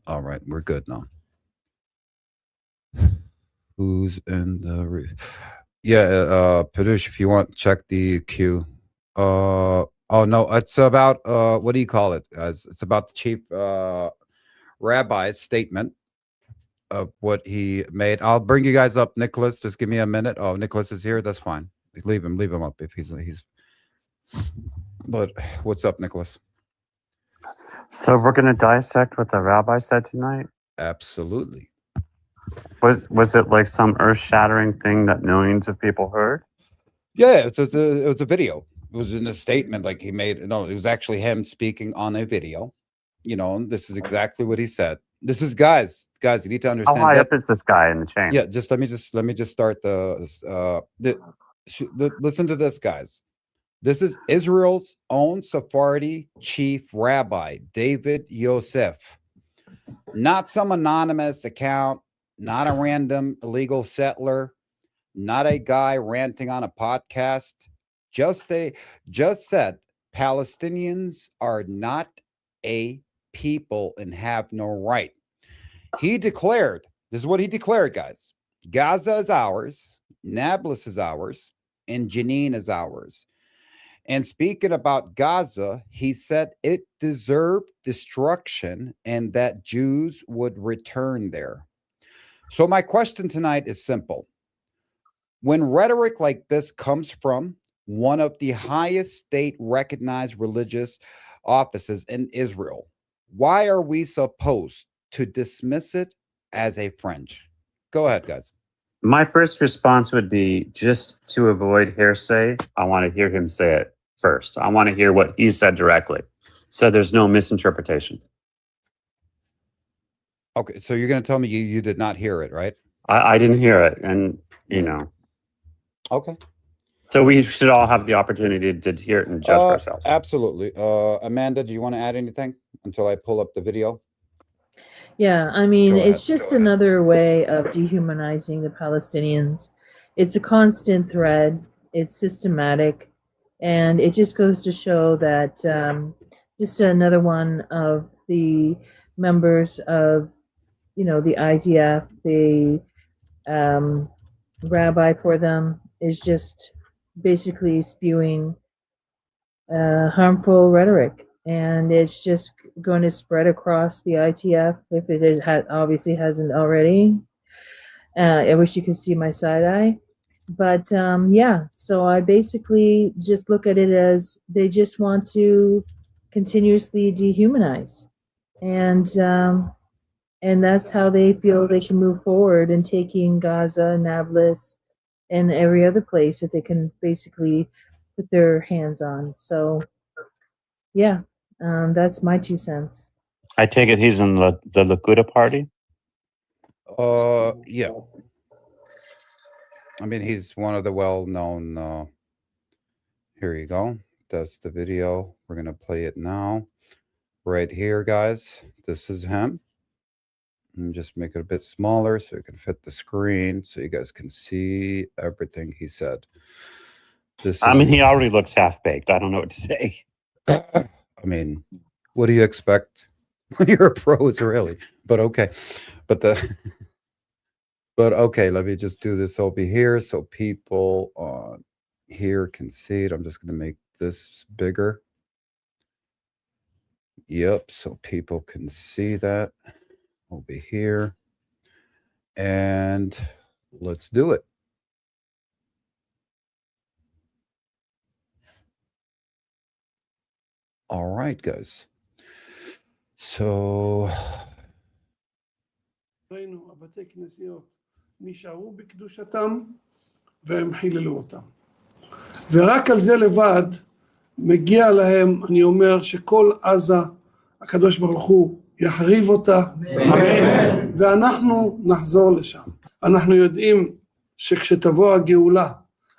All right, we're good now. Who's in the Panush, if you want, check the queue. Oh no, it's about what do you call it, guys? It's about the Chief Rabbi's statement of what he made. I'll bring you guys up, Nicholas. Just give me a minute. Oh, Nicholas is here. That's fine. Leave him up if he's. But what's up, Nicholas? So we're going to dissect what the rabbi said tonight? Absolutely. Was it like some earth-shattering thing that millions of people heard? Yeah, it was a video. It was in a statement like he made. No, it was actually him speaking on a video. And this is exactly what he said. This is guys, you need to understand. How high up is this guy in the chain? Yeah, let me just start listen to this, guys. This is Israel's own Sephardi Chief Rabbi, David Yosef. Not some anonymous account, not a random illegal settler, not a guy ranting on a podcast. Just said Palestinians are not a people and have no right. He declared, this is what he declared, guys. Gaza is ours, Nablus is ours, and Jenin is ours. And speaking about Gaza, he said it deserved destruction and that Jews would return there. So my question tonight is simple. When rhetoric like this comes from one of the highest state-recognized religious offices in Israel, why are we supposed to dismiss it as a fringe? Go ahead, guys. My first response would be, just to avoid hearsay, I want to hear him say it first. I want to hear what he said directly, so there's no misinterpretation. Okay, so you're going to tell me you did not hear it, right? I didn't hear it, and Okay. So we should all have the opportunity to hear it and judge ourselves. Absolutely. Amanda, do you want to add anything until I pull up the video? Yeah, I mean, it's just another way of dehumanizing the Palestinians. It's a constant thread. It's systematic. And it just goes to show that just another one of the members of, the IDF, the rabbi for them, is just basically spewing harmful rhetoric. And it's just going to spread across the ITF if it obviously hasn't already. I wish you could see my side eye. But so I basically just look at it as they just want to continuously dehumanize. And that's how they feel they can move forward in taking Gaza, Nablus, and every other place that they can basically put their hands on. So, yeah, that's my 2 cents. I take it he's in the Likud party? Yeah. I mean, he's one of the well-known. Here you go. That's the video. We're going to play it now. Right here, guys. This is him. And just make it a bit smaller so it can fit the screen so you guys can see everything he said. He already looks half-baked. I don't know what to say. I mean, what do you expect when you're a pro-Israeli? But okay. But okay, let me just do this over here so people here can see it. I'm just going to make this bigger. Yep, so people can see that over here. And let's do it. All right, guys. So בתי כנסיות נשארו בקדושתם והם חיללו אותם. ורק על זה לבד מגיע להם, אני אומר, שכל עזה הקדוש ברוך הוא יחריב אותה, ואנחנו נחזור לשם. אנחנו יודעים שכשתבוא הגאולה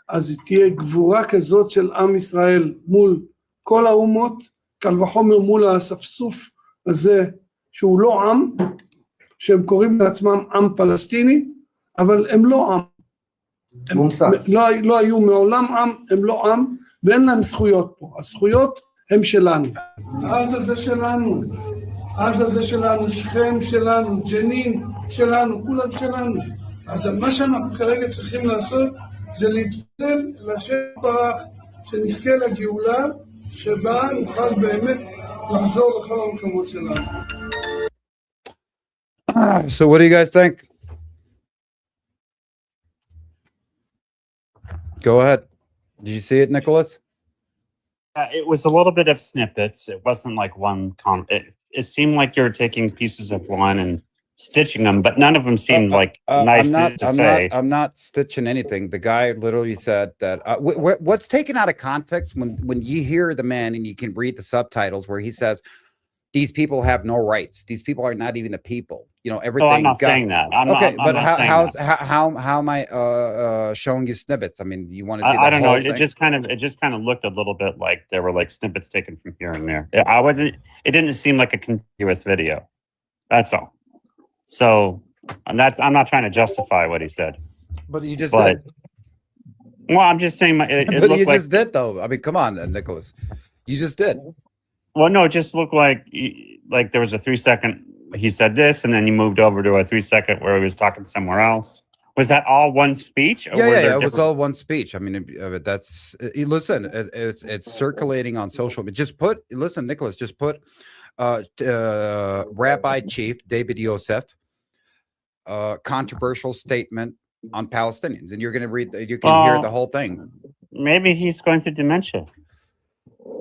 אז תהיה גבורה כזאת של עם ישראל מול כל האומות, קל וחומר מול האספסוף הזה שהוא לא עם, שהם קוראים לעצמם עם פלסטיני, אבל הם לא עם. הם לא היו מעולם עם, הם לא עם, ואין להם זכויות פה. הזכויות הם שלנו. עזה זה שלנו, עזה זה שלנו, שכם שלנו, ג'נין שלנו, כולם שלנו. אז מה שאנחנו כרגע צריכים לעשות זה להתפלל להשם יתברך שנזכה לגאולה שבה נוכל באמת לחזור לכל המקומות שלנו. So what do you guys think? Go ahead. Did you see it, Nicholas? It was a little bit of snippets. It wasn't like one it seemed like you're taking pieces of one and stitching them, but none of them seemed like nice to say. I'm not stitching anything. The guy literally said that what's taken out of context when you hear the man and you can read the subtitles where he says these people have no rights. These people are not even a people. You know, everything. Oh, I'm not saying that. I'm how am I showing you snippets? I mean, you want to see? I don't know. It just kind of looked a little bit like there were like snippets taken from here and there. It didn't seem like a continuous video. That's all. So, and I'm not trying to justify what he said. But you just did. Well, I'm just saying it but looked you like, just did though. I mean, come on, Nicholas. You just did. Well, no, it just looked like there was a 3-second. He said this, and then he moved over to a 3-second where he was talking somewhere else. Was that all one speech? Or yeah, it was all one speech. I mean, that's listen. It's circulating on social media. Listen, Nicholas. Just put Rabbi Chief David Yosef controversial statement on Palestinians, and you're going to read. You can hear the whole thing. Maybe he's going through dementia.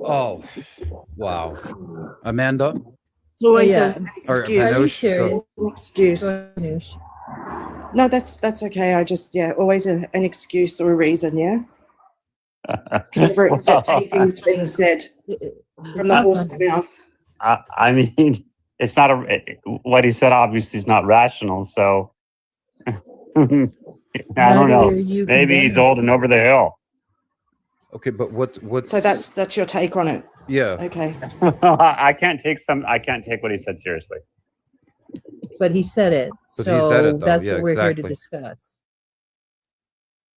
Oh, wow, Amanda. It's always an excuse. No, that's okay. I just always an excuse or a reason. Yeah. Never accept anything that's being said from the horse's mouth. I mean, it's not what he said. Obviously, is not rational. So I don't know. Maybe he's old and over the hill. Okay, but what's so that's your take on it? Yeah. Okay. I can't take what he said seriously. But he said it. But he said it, though. That's Yeah, what we're exactly. here to discuss.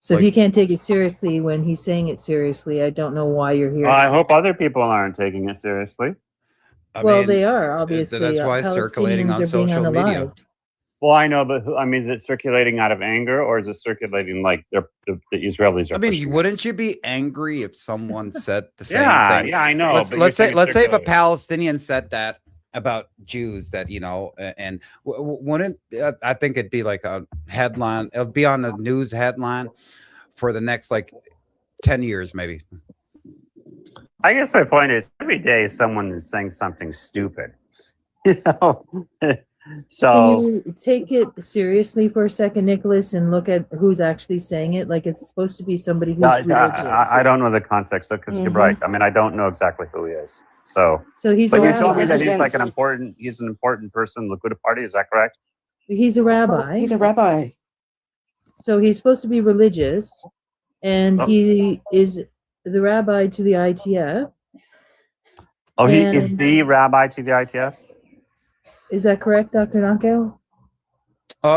So if you can't take it seriously when he's saying it seriously, I don't know why you're here. Well, I hope other people aren't taking it seriously. I Well, mean, they are, obviously. That's why it's circulating on Palestinians are being social media. unalived. Well, I know, but is it circulating out of anger, or is it circulating like the Israelis are? I mean, pushing it? wouldn't you be angry if someone said the same thing? Yeah, I know. Let's say if a Palestinian said that about Jews, that and wouldn't I think it'd be like a headline? It'll be on the news headline for the next 10 years, maybe. I guess my point is every day someone is saying something stupid. So can you take it seriously for a second, Nicholas, and look at who's actually saying it? Like it's supposed to be somebody who's religious. I don't know the context, because you're right. I mean, I don't know exactly who he is. So he's. But you told me that he's an important person in the Likud party. Is that correct? He's a rabbi. He's a rabbi. So he's supposed to be religious, and he is the rabbi to the ITF. Oh, he is the rabbi to the ITF? Is that correct, Dr. Nakel?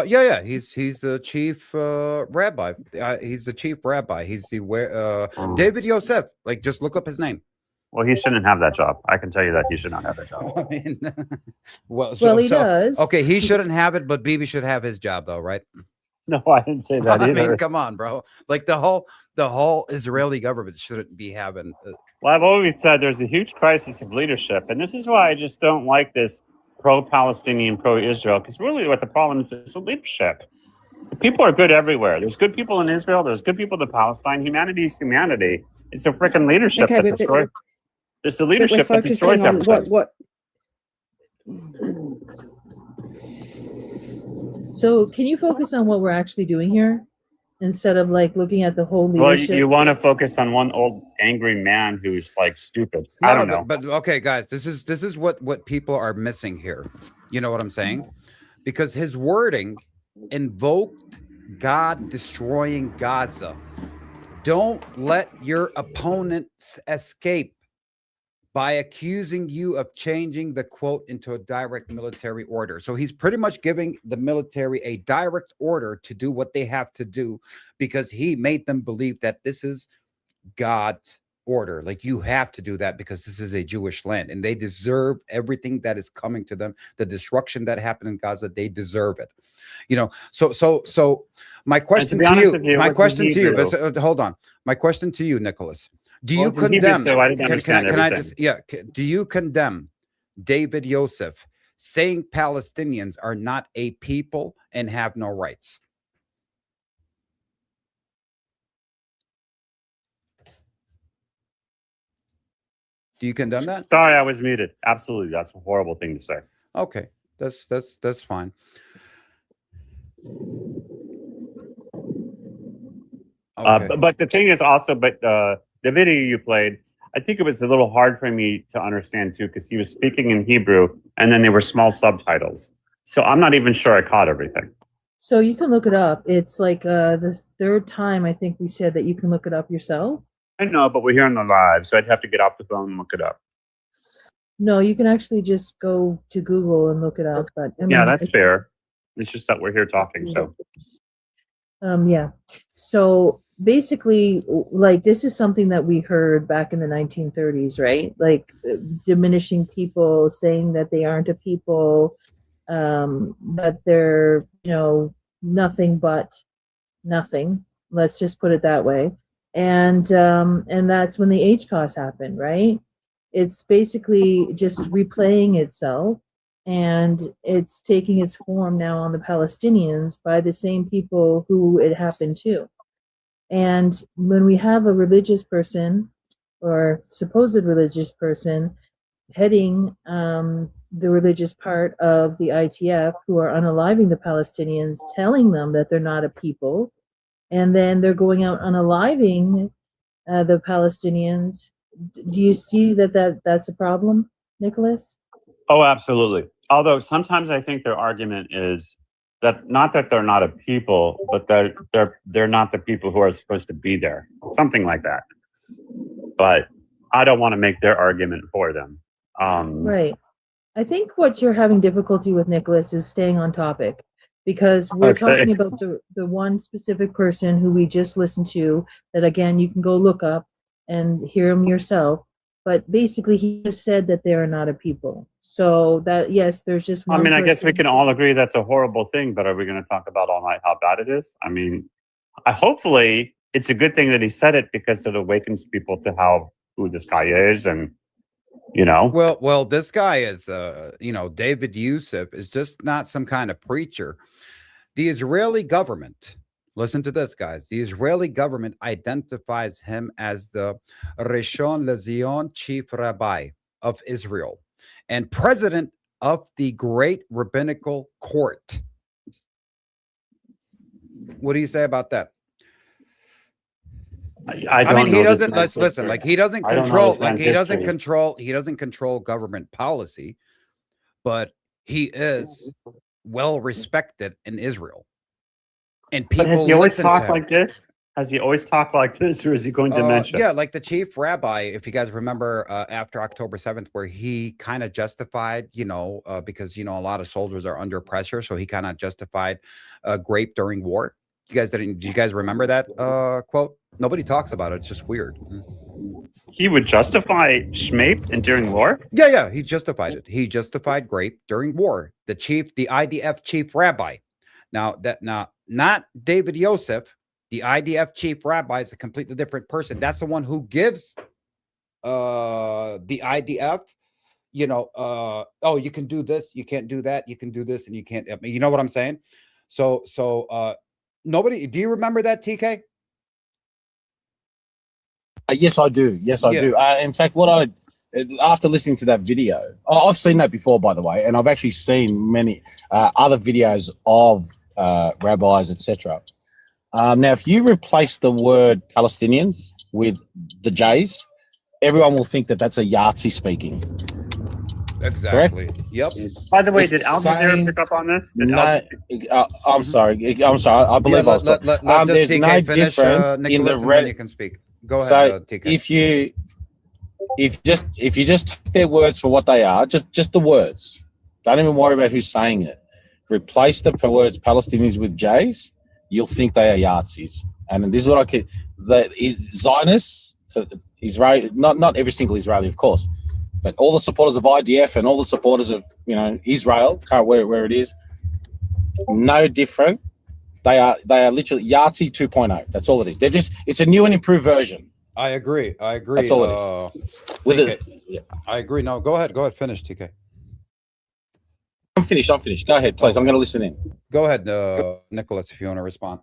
Yeah. He's the chief rabbi. He's the chief rabbi. He's the David Yosef. Just look up his name. Well, he shouldn't have that job. I can tell you that he should not have that job. I mean, he does. Okay, he shouldn't have it, but Bibi should have his job, though, right? No, I didn't say that either. I mean, come on, bro. The whole Israeli government shouldn't be having. Well, I've always said there's a huge crisis of leadership, and this is why I just don't like this pro-Palestinian, pro-Israel, because really what the problem is the leadership. The people are good everywhere. There's good people in Israel. There's good people in Palestine. Humanity is humanity. It's the freaking leadership that destroys. It's the leadership that destroys everything. So can you focus on what we're actually doing here instead of looking at the whole leadership? Well, you want to focus on one old angry man who's stupid. I don't know. But okay, guys, this is what people are missing here. You know what I'm saying? Because his wording invoked God destroying Gaza. Don't let your opponents escape by accusing you of changing the quote into a direct military order. So he's pretty much giving the military a direct order to do what they have to do because he made them believe that this is God order. Like, you have to do that because this is a Jewish land and they deserve everything that is coming to them. The destruction that happened in Gaza, they deserve it. You know, so my question to you, but hold on. My question to you, Nicholas, do you condemn, can I just, do you condemn David Yosef saying Palestinians are not a people and have no rights? Do you condemn that? Sorry, I was muted. Absolutely. That's a horrible thing to say. Okay. That's fine. Okay. But the thing is also, the video you played, I think it was a little hard for me to understand too, because he was speaking in Hebrew and then there were small subtitles. So I'm not even sure I caught everything. So you can look it up. It's like the third time I think we said that you can look it up yourself. I know, but we're here on the live, so I'd have to get off the phone and look it up. No, you can actually just go to Google and look it up. But I mean, yeah, that's fair. It's just that we're here talking, so. Yeah. So basically, like, this is something that we heard back in the 1930s, right? Like, diminishing people, saying that they aren't a people, that they're, you know, nothing but nothing. Let's just put it that way. And that's when the HCOS happened, right? It's basically just replaying itself, and it's taking its form now on the Palestinians by the same people who it happened to. And when we have a religious person or supposed religious person heading the religious part of the ITF, who are unaliving the Palestinians, telling them that they're not a people, and then they're going out unaliving the Palestinians. Do you see that's a problem, Nicholas? Oh, absolutely. Although sometimes I think their argument is that not that they're not a people, but that they're not the people who are supposed to be there. Something like that. But I don't want to make their argument for them. Right. I think what you're having difficulty with, Nicholas, is staying on topic, because we're talking about the one specific person who we just listened to, that again you can go look up and hear him yourself. But basically, he just said that they are not a people. So that, yes, there's just one. I mean, I guess we can all agree that's a horrible thing, but are we going to talk about all night how bad it is? I mean, hopefully it's a good thing that he said it, because it awakens people to who this guy is, and you know. Well, this guy is, David Yosef is just not some kind of preacher. The Israeli government, listen to this, guys. The Israeli government identifies him as the Rishon LeZion Chief Rabbi of Israel and president of the Great Rabbinical Court. What do you say about that? I mean, he doesn't, listen, like, he doesn't control government policy, but he is well respected in Israel. And people, but has he always talked like this? Has he always talked like this, or is he going dementia? Yeah, like the chief rabbi, if you guys remember, after October 7th, where he kind of justified, because, a lot of soldiers are under pressure. So he kind of justified grape during war. Do you guys remember that quote? Nobody talks about it. It's just weird. He would justify schmape and during war? Yeah, he justified it. He justified grape during war. The IDF chief rabbi. Now, not David Yosef. The IDF chief rabbi is a completely different person. That's the one who gives the IDF, you can do this, you can't do that, you can do this, and you can't. You know what I'm saying? So nobody. Do you remember that, TK? Yes, I do. Yes, I do. In fact, after listening to that video, I've seen that before, by the way, and I've actually seen many other videos of rabbis, etc. Now, if you replace the word Palestinians with the J's, everyone will think that that's a Yahtzee speaking. Exactly. Correct? Yep. By the way, did Al Jazeera pick up on this? I'm sorry. I believe I was there's TK no difference in the red. You can speak. Go ahead, TK. If you just take their words for what they are, just the words, don't even worry about who's saying it. Replace the words Palestinians with J's, you'll think they are Yahtzees. And this is what Zionists, Israel, not every single Israeli, of course, but all the supporters of IDF and all the supporters of Israel, where it is, no different. They are literally Yahtzee 2.0. That's all it is. It's a new and improved version. I agree. That's all it is. With TK, I agree. No, go ahead. Finish, TK. I'm finished. Go ahead, please. I'm going to listen in. Go ahead, Nicholas, if you want to respond.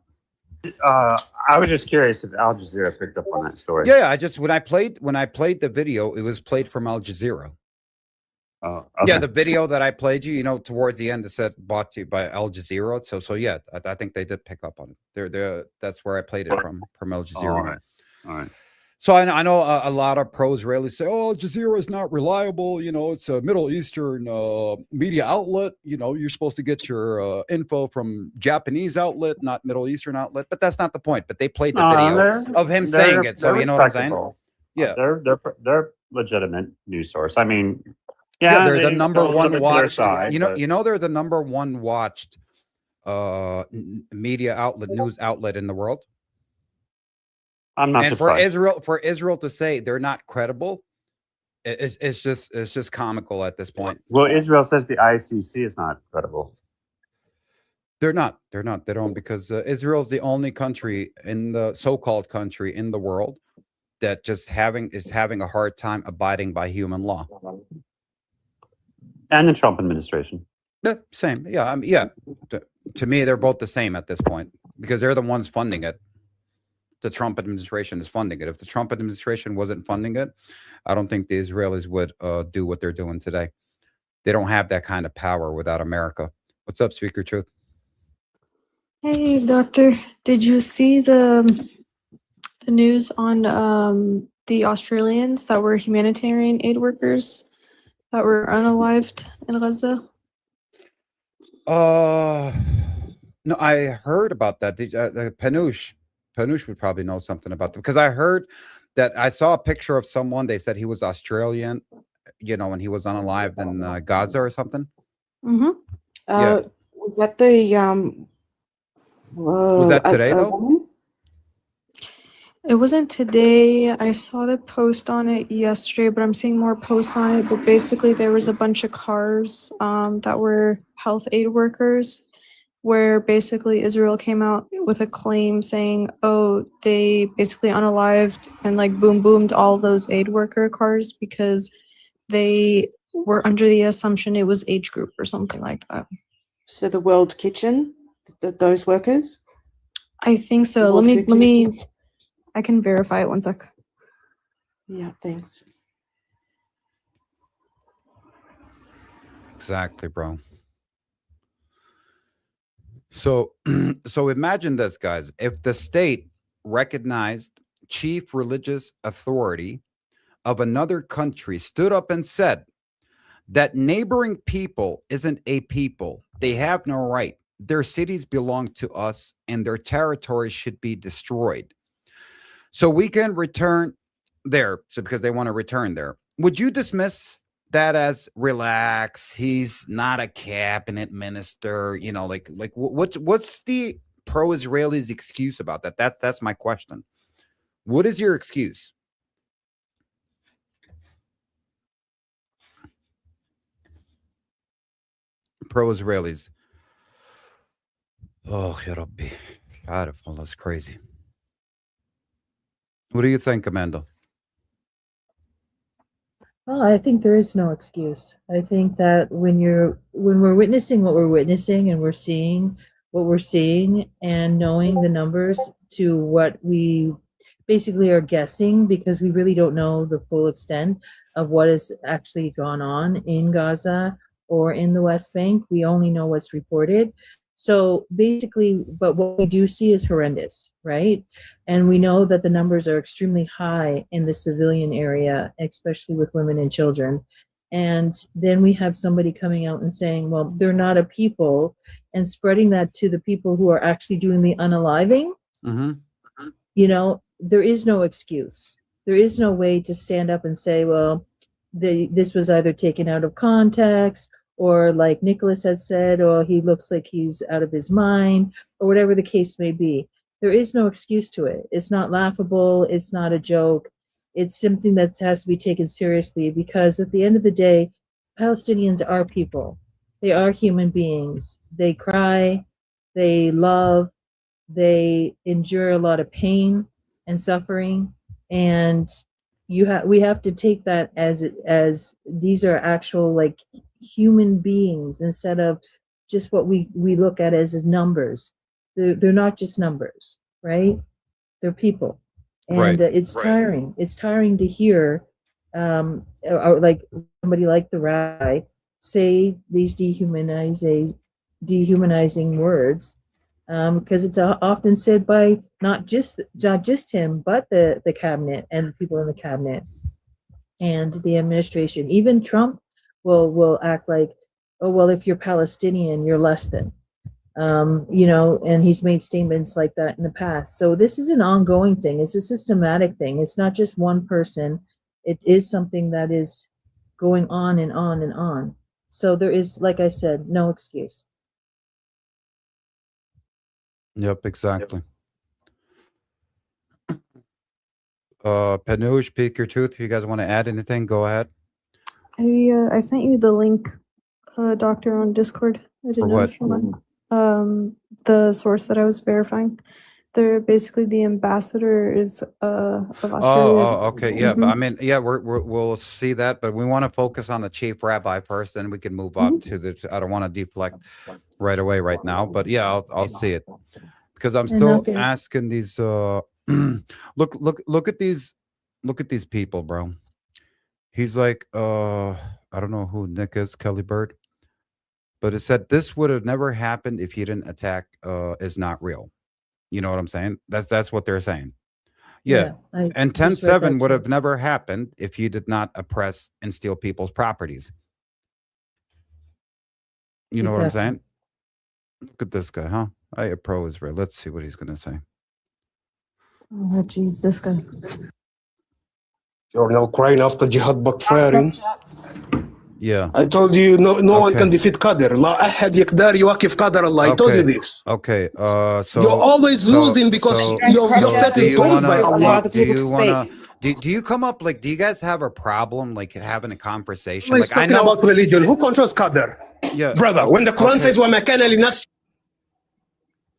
I was just curious if Al Jazeera picked up on that story. Yeah, I just when I played the video, it was played from Al Jazeera. Okay. Yeah, the video that I played you, towards the end, it said brought to you by Al Jazeera. So yeah, I think they did pick up on it. That's where I played it from Al Jazeera. All right. So I know a lot of pro-Israelis say, "Oh, Al Jazeera is not reliable. It's a Middle Eastern media outlet. You're supposed to get your info from Japanese outlet, not Middle Eastern outlet." But that's not the point. But they played the video of him saying it, so you know what I'm saying? Yeah, they're legitimate news source. I mean, yeah, they're the number one watched. Side, they're the number one watched media outlet, news outlet in the world. I'm not surprised. For Israel to say they're not credible, it's just comical at this point. Well, Israel says the ICC is not credible. They're not. They don't, because Israel's the only country in the so-called country in the world that is having a hard time abiding by human law. And the Trump administration. Yeah, same. Yeah, to me, they're both the same at this point because they're the ones funding it. The Trump administration is funding it. If the Trump administration wasn't funding it, I don't think the Israelis would do what they're doing today. They don't have that kind of power without America. What's up, Speaker Truth? Hey, Doctor. Did you see the news on the Australians that were humanitarian aid workers that were unalived in Gaza? No, I heard about that. Panush would probably know something about them because I heard that I saw a picture of someone. They said he was Australian, and he was unalived in Gaza or something. Mm-hmm. Yeah. Was that the was that today though? It wasn't today. I saw the post on it yesterday, but I'm seeing more posts on it. But basically, there was a bunch of cars that were health aid workers, where basically Israel came out with a claim saying, oh, they basically unalived and boomed all those aid worker cars because they were under the assumption it was age group or something like that. So the World Kitchen, those workers? I think so. Let me, I can verify it 1 sec. Yeah, thanks. Exactly, bro. So imagine this, guys. If the state recognized chief religious authority of another country stood up and said that neighboring people isn't a people, they have no right, their cities belong to us, and their territory should be destroyed, so we can return there. So because they want to return there, would you dismiss that as relax? He's not a cabinet minister, what's the pro-Israelis' excuse about that? That's my question. What is your excuse? Pro-Israelis. Oh, Ya Rabbi. That's crazy. What do you think, Amanda? Well, I think there is no excuse. I think that when we're witnessing what we're witnessing and we're seeing what we're seeing and knowing the numbers to what we basically are guessing, because we really don't know the full extent of what has actually gone on in Gaza or in the West Bank. We only know what's reported. So basically, but what we do see is horrendous, right? And we know that the numbers are extremely high in the civilian area, especially with women and children. And then we have somebody coming out and saying, well, they're not a people, and spreading that to the people who are actually doing the unaliving. Mm-hmm. There is no excuse. There is no way to stand up and say, well, this was either taken out of context, or like Nicholas had said, or he looks like he's out of his mind, or whatever the case may be. There is no excuse to it. It's not laughable. It's not a joke. it's something that has to be taken seriously, because at the end of the day, Palestinians are people. They are human beings. They cry, they love, they endure a lot of pain and suffering, and we have to take that as these are actual like human beings, instead of just what we look at as numbers. They're not just numbers, right? They're people, and Right. it's tiring. It's tiring to hear, like somebody like the rabbi say these dehumanizing words, because it's often said by not just him, but the cabinet and the people in the cabinet and the administration. Even Trump will act like, oh well, if you're Palestinian, you're less than. And he's made statements like that in the past. So this is an ongoing thing. It's a systematic thing. It's not just one person. It is something that is going on and on and on. So there is, like I said, no excuse. Yep, exactly. Panuj, speak your truth. If you guys want to add anything, go ahead. I sent you the link, doctor, on Discord. I didn't For know what? if you want. The source that I was verifying. They're basically the ambassador is of Australia. Okay, yeah, but I mean, yeah, we'll see that, but we want to focus on the chief rabbi first, and we can move up to the. I don't want to deflect right away right now, but yeah, I'll see it, because I'm still asking these. Look at these people, bro. He's like, I don't know who Nick is, Kelly Bird, but it said this would have never happened if he didn't attack. Is not real. You know what I'm saying? That's what they're saying. Yeah. And 10-7 would have never happened if you did not oppress and steal people's properties. You know what I'm saying? Look at this guy, huh? I am pro-Israel. Let's see what he's going to say. Oh, geez, this guy. You're now crying after jihad backfiring. Yeah. I told you no one can defeat Qadr. لا أحد يقدر يواكب قدر Allah. I told you this. Okay. So you're always losing because your faith is told by Allah. Do you come up, like, do you guys have a problem like having a conversation? Like, talking about religion. Who controls Qadr? Yeah. Brother, when the Quran says وَمَا كَانَ لِنَفْسٍ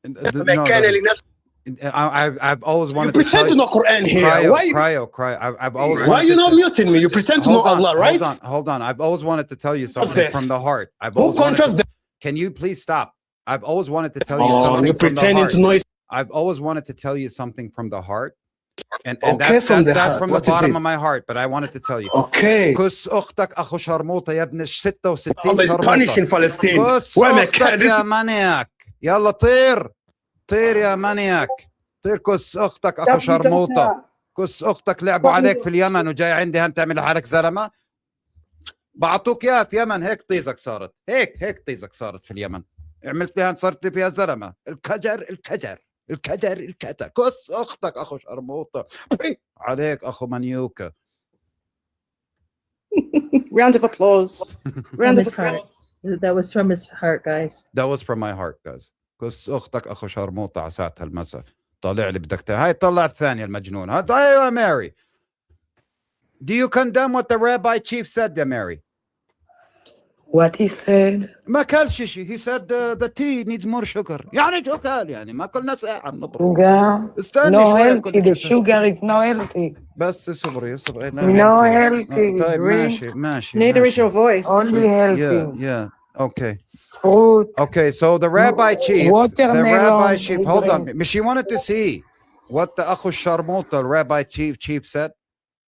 وَمَا كَانَ لِنَفْسٍ I've always wanted you pretend to know Quran here. I've always why are you not muting me? You pretend to know Allah, right? Hold on. I've always wanted to tell you something from the heart. Who controls that? Can you please stop? I've always wanted to tell you something you're from pretending the heart. to know. I've always wanted to tell you something from the heart. And okay, that's from the bottom of my heart, but I wanted to tell you. Okay. Allah is punishing Palestine. طير يا مانياك، طير كس اختك اخو شرموطه، كس اختك لعبوا عليك في اليمن وجاي عندي هان تعمل لحالك زلمه. بعطوك اياها في يمن، هيك طيزك صارت، هيك طيزك صارت في اليمن، عملت لي هان صرت لي فيها زلمه. الكجر كس اختك اخو شرموطه عليك اخو منيوكه. Round of applause. Round of applause. That was from his heart, guys. That was from my heart, guys. كس اختك اخو شرموطه على ساعه المساء. طالع لي بدك هاي طلع الثانيه المجنونه. ايوه Mary. Do you condemn what the rabbi chief said, Mary? What he said? ما قالش شيء. He said the tea needs more sugar. يعني شو قال يعني؟ ما كلنا ساعه بنضرب. استني no healthy. The sugar is no healthy. بس اصبري. No healthy. طيب ماشي. Neither is your voice. Only healthy. Yeah. Okay. Fruit. Okay, so the rabbi chief, hold on. She wanted to see what the Akhu Sharmota, the rabbi chief said.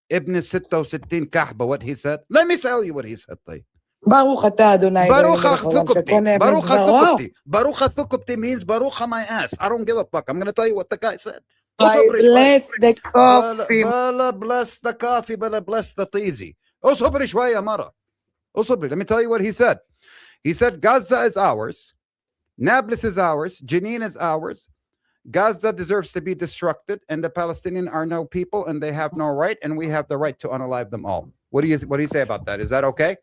Ibn 66 Kahba, what he said. Let me tell you what he said. Baruch atah Adonai. Baruch Thukubti means Baruch my ass. I don't give a fuck. I'm going to tell you what the guy said. Bless the coffee. Bless the coffee, bless the teasy. Usobri shwaya mara. Usobri, let me tell you what he said. He said Gaza is ours, Nablus is ours, Jenin is ours. Gaza deserves to be destructed, and the Palestinians are no people, and they have no right, and we have the right to unalive them all. What do you say about that? Is that okay?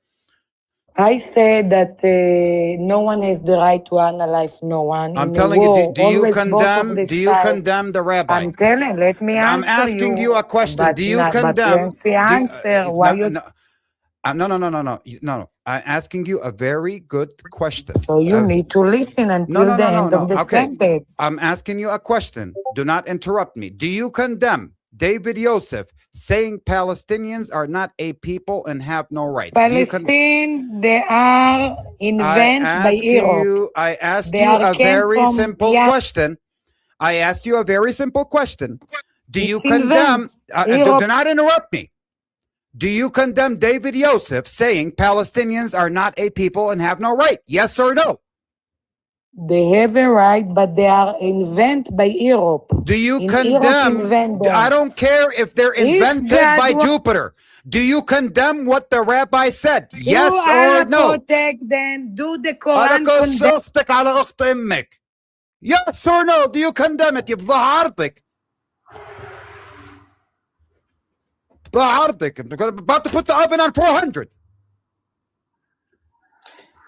I said that no one has the right to unalive no one. I'm In a telling you, war, do you always both of condemn? the Do you sides. condemn the rabbi? I'm telling. Let me I'm answer asking you a question. But Do you not, but condemn? let's see answer. Why you? No, no. I'm asking you a very good question. So you need to listen until the end of the sentence. I'm asking you a question. Do not interrupt me. Do you condemn David Yosef saying Palestinians are not a people and have no rights? Palestine, they are invented by Europe. I asked you a very simple question. I asked you a very simple question. Do you condemn? Do not interrupt me. Do you condemn David Yosef saying Palestinians are not a people and have no right? Yes or no? They have a right, but they are invented by Europe. Do you condemn? I don't care if they're invented by Jupiter. Do you condemn what the rabbi said? Yes or no? Protect them. Do the Quran condemn? Yes or no? Do you condemn it? I'm about to put the oven on 400.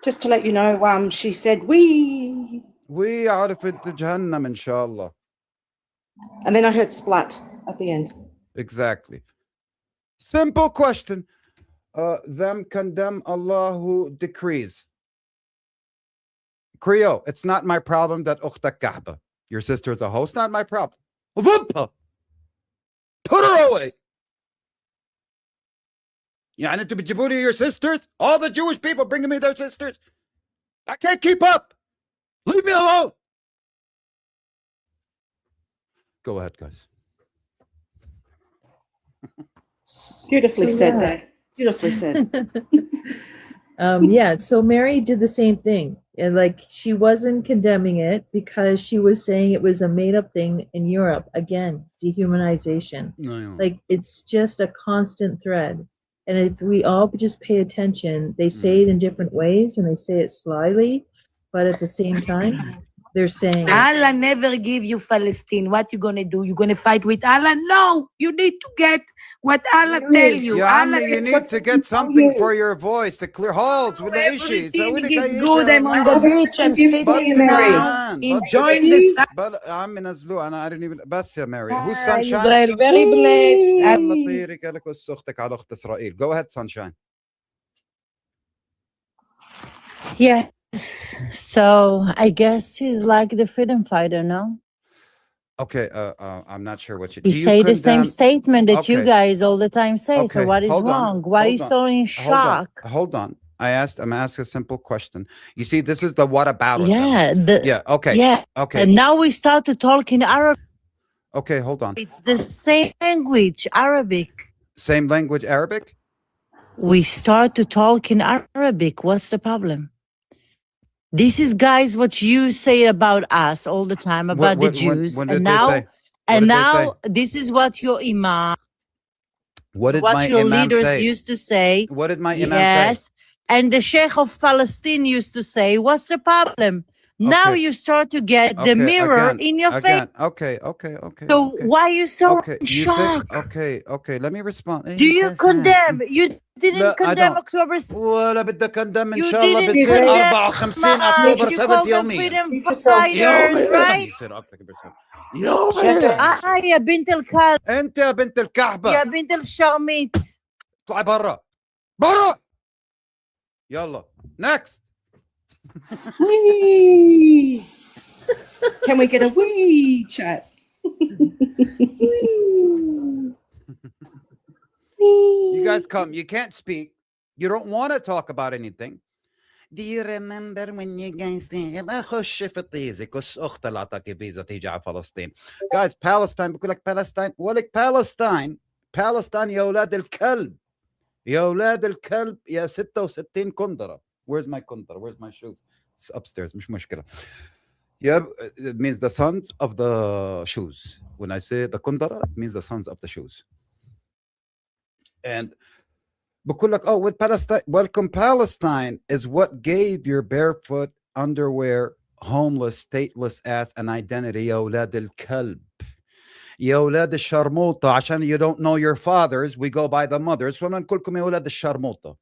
Just to let you know, she said we. We عرفت جهنم إن شاء الله. And then I heard splat at the end. Exactly. Simple question. Them condemn Allah who decrees. Creole, it's not my problem that أختك كعبة. Your sister is a host, not my problem. Put her away. Yeah, and to be Djibouti, your sisters, all the Jewish people bringing me their sisters. I can't keep up. Leave me alone. Go ahead, guys. Beautifully said there. Beautifully said. Yeah, so Mary did the same thing. And like she wasn't condemning it because she was saying it was a made-up thing in Europe. Again, dehumanization. Like it's just a constant thread. And if we all just pay attention, they say it in different ways and they say it slyly, but at the same time, they're saying Allah never give you Palestine. What you gonna do? You gonna fight with Allah? No, you need to get what Allah tell you. Yeah, you need to get something for your voice to clear holes with the issues. Everything is good. I'm on the beach. I'm sitting down, enjoying the sun. But I'm in Azlu and I didn't even. بس يا Mary. Who's Sunshine? Israel, very blessed. Go ahead, Sunshine. Yes. So I guess he's like the freedom fighter, no? Okay, I'm not sure what you. He say the same statement that you guys all the time say. Okay, So what is wrong? Why are you so in shock? Hold on. I'm asking a simple question. You see, this is the what about? Yeah. Okay. Yeah. Okay. And now we start to talk in Arabic. Okay, hold on. It's the same language, Arabic. Same language, Arabic? We start to talk in Arabic. What's the problem? This is, guys, what you say about us all the time, about the Jews. And now this is what your imam, what your leaders used to say. What did my imam say? Yes. And the Sheikh of Palestine used to say, what's the problem? Now you start to get the mirror in your face. Okay. So why are you so shocked? Okay. Let me respond. Do you condemn? You didn't condemn October 7th. ولا بدي condemn إن You شاء الله didn't بتصير condemn 54 Hamas. أكتوبر You 7 called them يوميا. freedom fighters, right? يا بنت الكلب. أنت يا بنت الكعبة. يا بنت الشرميط. اطلعي برا. يلا. Next. Wee. Can we get a wee chat? You guys come. You can't speak. You don't want to talk about anything. Do you remember when you guys said أخش في طيزك أخت لا تعطي فيزا تيجي على فلسطين. Guys, Palestine بقول لك Palestine ولك Palestine يا أولاد الكلب. يا أولاد الكلب يا 66 كندرة. Where's my kundra? Where's my shoes? It's upstairs. مش مشكلة. Yeah, it means the sons of the shoes. When I say the kundra, it means the sons of the shoes. And بقول لك, with Palestine, welcome Palestine is what gave your barefoot underwear, homeless, stateless ass an identity. يا أولاد الكلب. يا أولاد الشرموطة. عشان you don't know your fathers, we go by the mothers. فما نقولكم يا أولاد الشرموطة.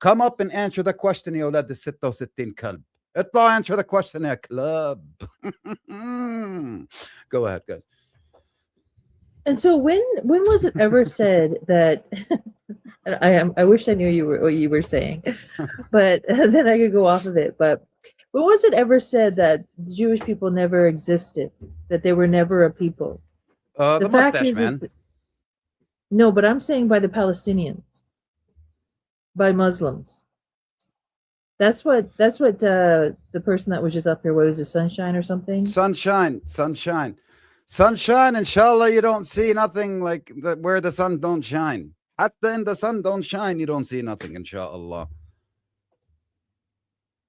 Come up and answer the question يا أولاد ال 66 كلب. اطلع answer the question يا club. Go ahead, guys. And so when was it ever said that I wish I knew what you were saying, but then I could go off of it. But when was it ever said that Jewish people never existed, that they were never a people? The mustache man. No, but I'm saying by the Palestinians, by Muslims. That's what the person that was just up here, what was it, Sunshine or something? Sunshine, inshallah, you don't see nothing like where the sun don't shine. Hatta in the sun don't shine, you don't see nothing, inshallah.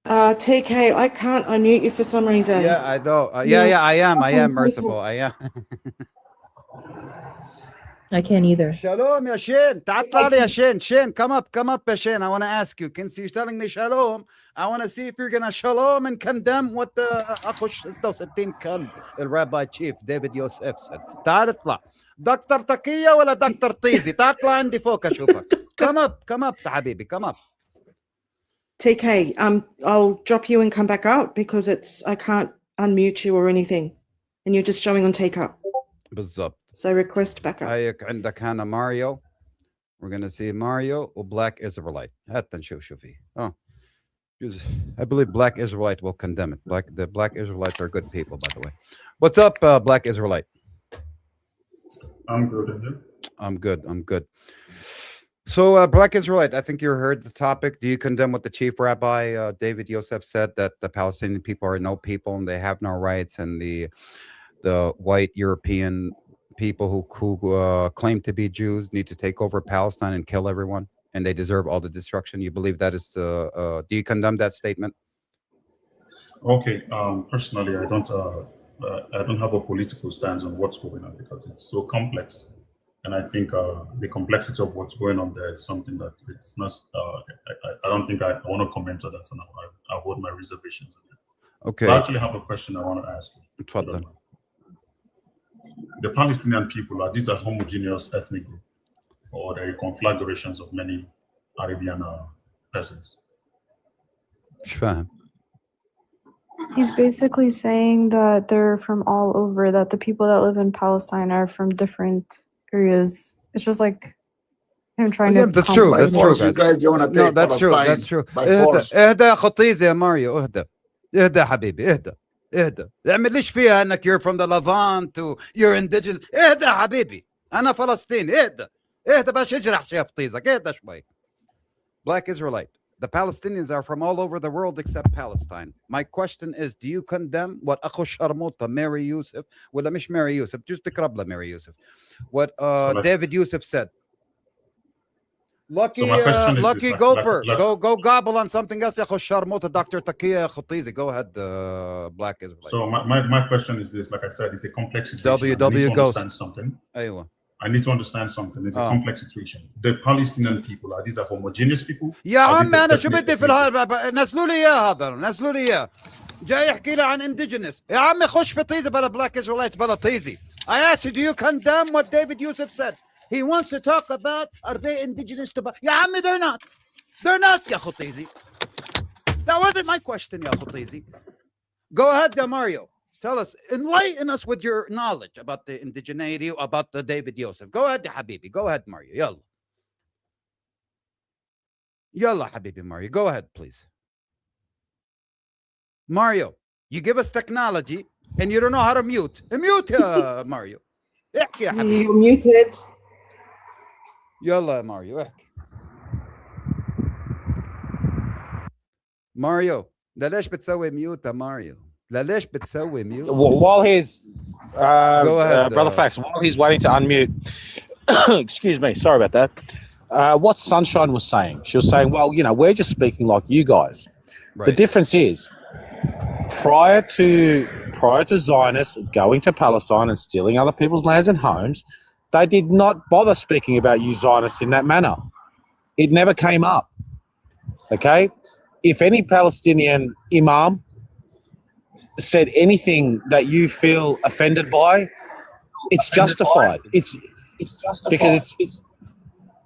TK, I can't unmute you for some reason. Yeah, I know. I am merciful. I am. I can't either. Shalom, ya Shin. Ta'atlali, ya Shin. Shin, come up, ya Shin. I want to ask you, since you're telling me shalom, I want to see if you're going to shalom and condemn what the Akhush 66 Kalb, the Rabbi Chief David Yosef said. تعال اطلع. دكتور تقية ولا دكتور طيزي؟ تطلع عندي فوق أشوفك. Come up, حبيبي, come up. TK, I'll drop you and come back out because I can't unmute you or anything, and you're just showing on take up. بالضبط. So request back up. هيك عندك هنا Mario. We're gonna see Mario or Black Israelite. حتى نشوف شو فيه. Oh, I believe Black Israelite will condemn it. The Black Israelites are good people, by the way. What's up, Black Israelite? I'm good. And you? I'm good. So, Black Israelite, I think you heard the topic. Do you condemn what the Chief Rabbi David Yosef said, that the Palestinian people are no people and they have no rights, and the white European people who claim to be Jews need to take over Palestine and kill everyone, and they deserve all the destruction? You believe that is? Do you condemn that statement? Okay. Personally, I don't have a political stance on what's going on because it's so complex. And I think the complexity of what's going on there is something that it's not. I don't think I want to comment on that for now. I hold my reservations on it. Okay. I actually have a question I want to ask you. The Palestinian people, are these a homogeneous ethnic group, or are they conflagrations of many Arabian peasants? He's basically saying that they're from all over, that the people that live in Palestine are from different areas. It's just like him trying to. That's true. That's true, guys. You want to take that's true. That's true. اهدى خطيزي يا ماريو. اهدى حبيبي. اهدى. اعمل ليش فيها انك you're from the Levant to you're indigenous. اهدى حبيبي. انا فلسطيني. اهدى باش اجرح شيف طيزك. اهدى شوي. Black Israelite. The Palestinians are from all over the world except Palestine. My question is, do you condemn what أخو الشرموطة Mary Yosef, ولا مش Mary Yosef, just تقرب له Mary Yosef, what David Yosef said? Lucky Goper, go gobble on something else. يا أخو الشرموطة, Dr. Takia Khutizi. Go ahead, Black Israelite. So my question is this, like I said, it's a complex situation. WW Ghost. I need to understand something. It's a complex situation. The Palestinian people, are these homogeneous people? يا عم أنا شو بدي في الهذا؟ نزلوا لي إياه هذا، نزلوا لي إياه. جاي يحكي لي عن indigenous. يا عمي خش في طيزة بلا Black Israelites بلا طيزي. I asked you, do you condemn what David Yosef said? He wants to talk about, are they indigenous to... يا عمي they're not. They're not, يا خطيزي. That wasn't my question, يا خطيزي. Go ahead, يا Mario. Tell us, enlighten us with your knowledge about the indigeneity, about the David Yosef. Go ahead, Habibi. Go ahead, Mario. Yalla. Yalla, Habibi, Mario. Go ahead, please. Mario, you give us technology and you don't know how to mute. Mute, Mario. You're muted. Yalla, Mario. Mario, ليش بتسوي ميوت يا ماريو؟ ليش بتسوي ميوت؟ While he's go ahead, Brother Fax, while he's waiting to unmute, excuse me, sorry about that. What Sunshine was saying, she was saying, well, you know, we're just speaking like you guys. Right. The difference is, prior to Zionists going to Palestine and stealing other people's lands and homes, they did not bother speaking about you Zionists in that manner. It never came up. Okay? If any Palestinian imam said anything that you feel offended by, it's justified. It's justified because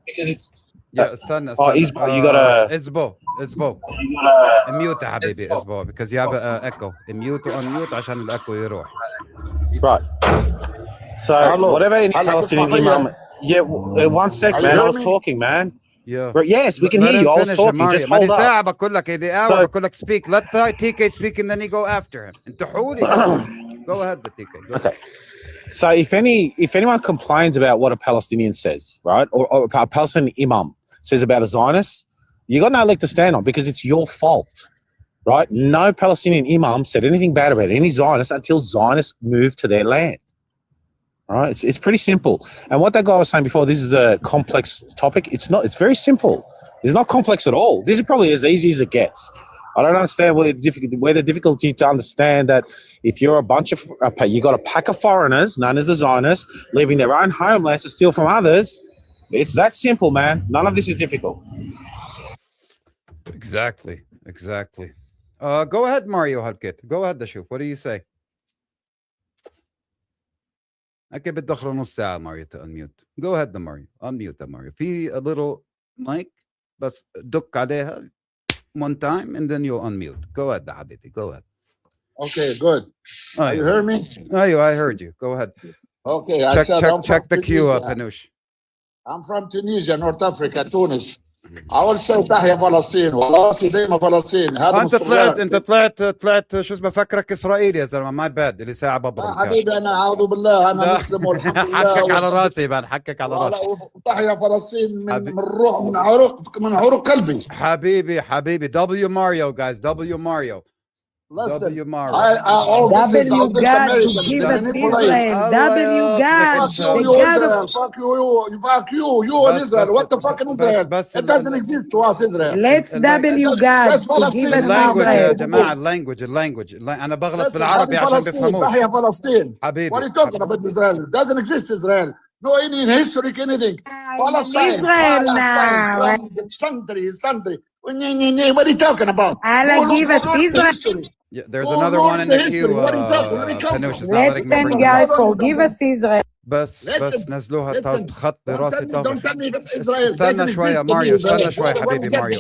it's Yeah, استنى Isbo, you gotta. اسبو mute يا حبيبي اسبو because you have an echo. Mute or unmute عشان الايكو يروح. Right. So whatever any Palestinian imam. Yeah, one sec, man. I was talking, man. Yeah. But yes, we can Let hear him you. I was finish, talking. Mario. Just hold ماني up. ساعة بقول لك the hour So- بقول لك speak. Let TK speak and then you go after him. انت حولي. Go ahead, TK. Go ahead. Okay. So if anyone complains about what a Palestinian says, right, or a Palestinian imam says about a Zionist, you got no leg to stand on because it's your fault, right? No Palestinian imam said anything bad about any Zionist until Zionists moved to their land. All right, it's pretty simple. And what that guy was saying before, this is a complex topic. It's not. It's very simple. It's not complex at all. This is probably as easy as it gets. I don't understand where the difficulty to understand that if you're a bunch of you got a pack of foreigners known as the Zionists leaving their own homelands to steal from others. It's that simple, man. None of this is difficult. Exactly. Go ahead, Mario Halkit. Go ahead, Dashuf. What do you say? أكيد بتدخله نص ساعة ماريو to unmute. Go ahead, Mario. Unmute, Mario. في a little mic بس دق عليها one time and then you'll unmute. Go ahead, حبيبي. Go ahead. Okay, good. You heard me? I heard you. Go ahead. Okay, I said check the queue up, Hanush. I'm from Tunisia, North Africa, Tunis. أول شيء تحيا فلسطين والله أصلي دايما فلسطين هذا انت طلعت شو اسمه فكرك اسرائيلي يا زلمه ماي باد اللي ساعه ببرم حبيبي انا اعوذ بالله انا مسلم والحمد لله حكك على راسي بان حكك على راسي تحيا فلسطين من روح من عروق قلبي حبيبي W Mario guys W Mario Listen, W Mario all this is all this American. Give us Israel. W God. Fuck you in Israel. What the fuck in Israel? It doesn't exist to us Israel. Let's W God. Give us language Israel. يا جماعه اللانجوج انا بغلط بالعربي عشان بفهموش تحيا فلسطين. حبيبي What are you talking about Israel? It doesn't exist Israel. No any history anything. Palestine. Israel now. Sundry. What are you talking about? Allah give us Israel. Yeah, there's another one in the queue. Let's thank God for give us Israel. بس نزلوها خط دراسي Don't tell me that Israel. استنى شوية ماريو استنى شوية حبيبي ماريو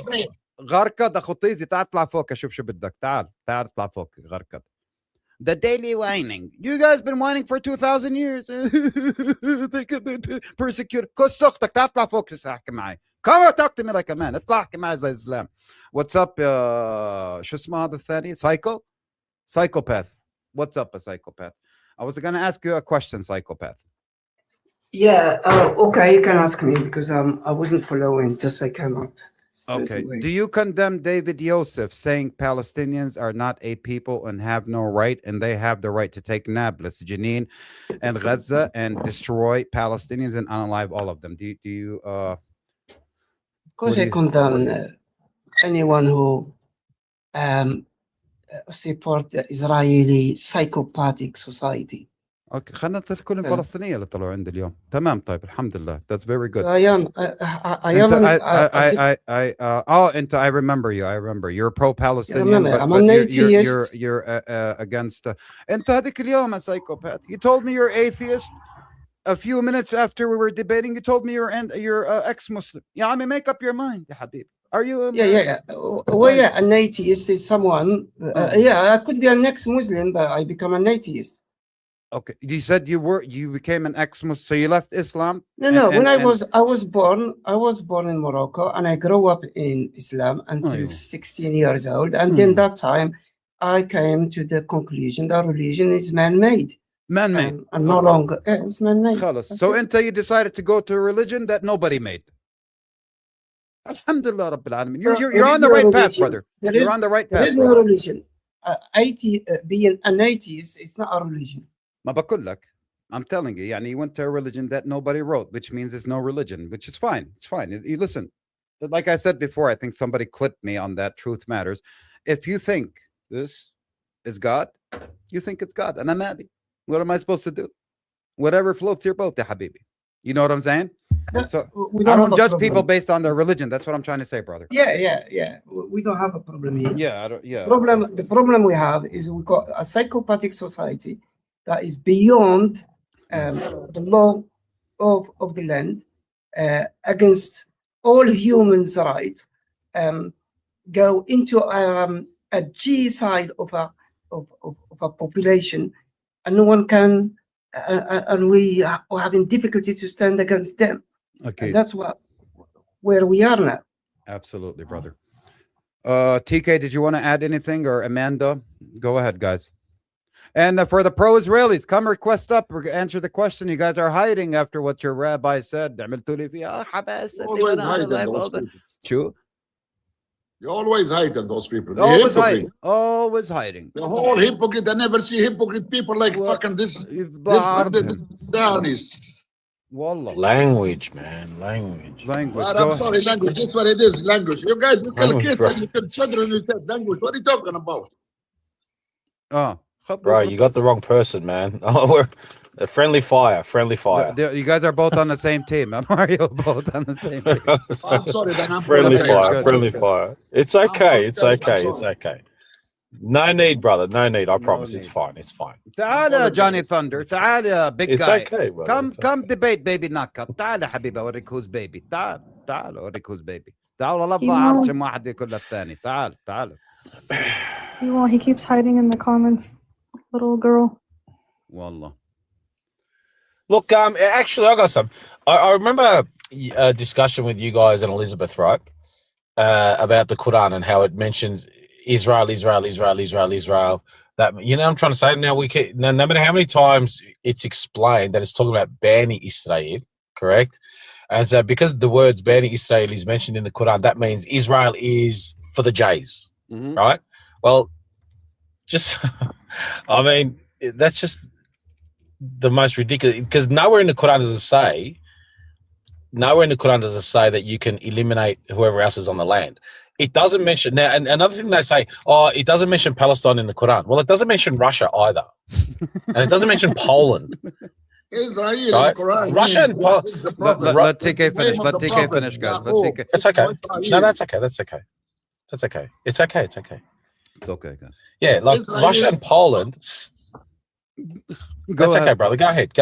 غركض اخو طيزي تعال اطلع فوق اشوف شو بدك تعال اطلع فوق غركض. The daily whining. You guys been whining for 2,000 years. They could be persecuted. كس اختك تعال اطلع فوق احكي معي. Come on, talk to me like a man. اطلع احكي معي زي الزلام. What's up شو اسمه هذا الثاني؟ Psychopath. What's up, a psychopath? I was going to ask you a question, psychopath. Yeah, okay, you can ask me because I wasn't following, just I came up. Okay. Do you condemn David Yosef saying Palestinians are not a people and have no right, and they have the right to take Nablus, Jenin, and Gaza and destroy Palestinians and unalive all of them? Do you Of course, I condemn anyone who support the Israeli psychopathic society. اوكي خلينا نطلع كل الفلسطينيين اللي طلعوا عندي اليوم. تمام طيب الحمد لله. That's very good. I remember you. You're pro-Palestinian, but you're against انت هذيك اليوم a psychopath. You told me you're atheist. A few minutes after we were debating, you told me you're ex-Muslim. يا عمي make up your mind يا حبيبي. Are you an atheist is someone I could be an ex-Muslim but I become an atheist. Okay, you said you became an ex-Muslim, so you left Islam? No. When I was born in Morocco, and I grew up in Islam until 16 years old, and then that time I came to the conclusion that religion is man-made. Man-made, and no longer it's man-made. So until you decided to go to a religion that nobody made. Alhamdulillah Rabbil Alamin. You're on the right path, brother. You're on the right path. There is no religion. Being an atheist is not a religion. ما بقول لك. I'm telling you, يعني you went to a religion that nobody wrote, which means there's no religion, which is fine. It's fine. You listen, like I said before, I think somebody clipped me on that truth matters. If you think this is God, you think it's God. And I'm happy. What am I supposed to do? Whatever floats your boat, habibi. You know what I'm saying? So I don't judge people based on their religion. That's what I'm trying to say, brother. Yeah. We don't have a problem here. The problem we have is we got a psychopathic society that is beyond the law of the land against all humans' rights go into a G side of a population, and no one can, and we are having difficulty to stand against them. Okay. And that's where we are now. Absolutely, brother. TK, did you want to add anything, or Amanda? Go ahead, guys. And for the pro-Israelis, come request up or answer the question. You guys are hiding after what your rabbi said. True. You always hiding those people. Always hiding. Always hiding. The whole hypocrite. I never see hypocrite people like fucking this Zionists. Language, man. Language. But I'm sorry, language. That's what it is, language. You guys, you kill kids and you kill children, you said language. What are you talking about? Bro, you got the wrong person, man. Oh, we're a friendly fire. You guys are both on the same team. Mario, both on the same team. I'm sorry, then I'm friendly fire. It's okay. It's okay. No need, brother. No need. I promise. It's fine. تعال Johnny Thunder. تعال big it's guy. Okay, brother. Come debate baby Naka. تعال حبيبي اوريك who's baby. تعال اوريك who's baby. تعال والله افضل عرشم واحد يكون الثاني. تعال. He keeps hiding in the comments. Little girl. Wallah. Look, actually, I got some. I remember a discussion with you guys and Elizabeth, right, about the Quran and how it mentions Israel. That, you know what I'm trying to say? Now, no matter how many times it's explained that it's talking about Bani Israel, correct? And so because the words Bani Israel is mentioned in the Quran, that means Israel is for the Jays, right? Well, just, I mean, that's just the most ridiculous, because nowhere in the Quran does it say that you can eliminate whoever else is on the land. It doesn't mention, now, and another thing they say, it doesn't mention Palestine in the Quran. Well, it doesn't mention Russia either. And it doesn't mention Poland. Israel Right? and Quran. Russia and Poland. Let TK finish. Let TK finish, guys. It's okay. No, that's okay. It's okay. It's okay, guys. Yeah, like Israel Russia and Poland. That's okay, brother. Go ahead.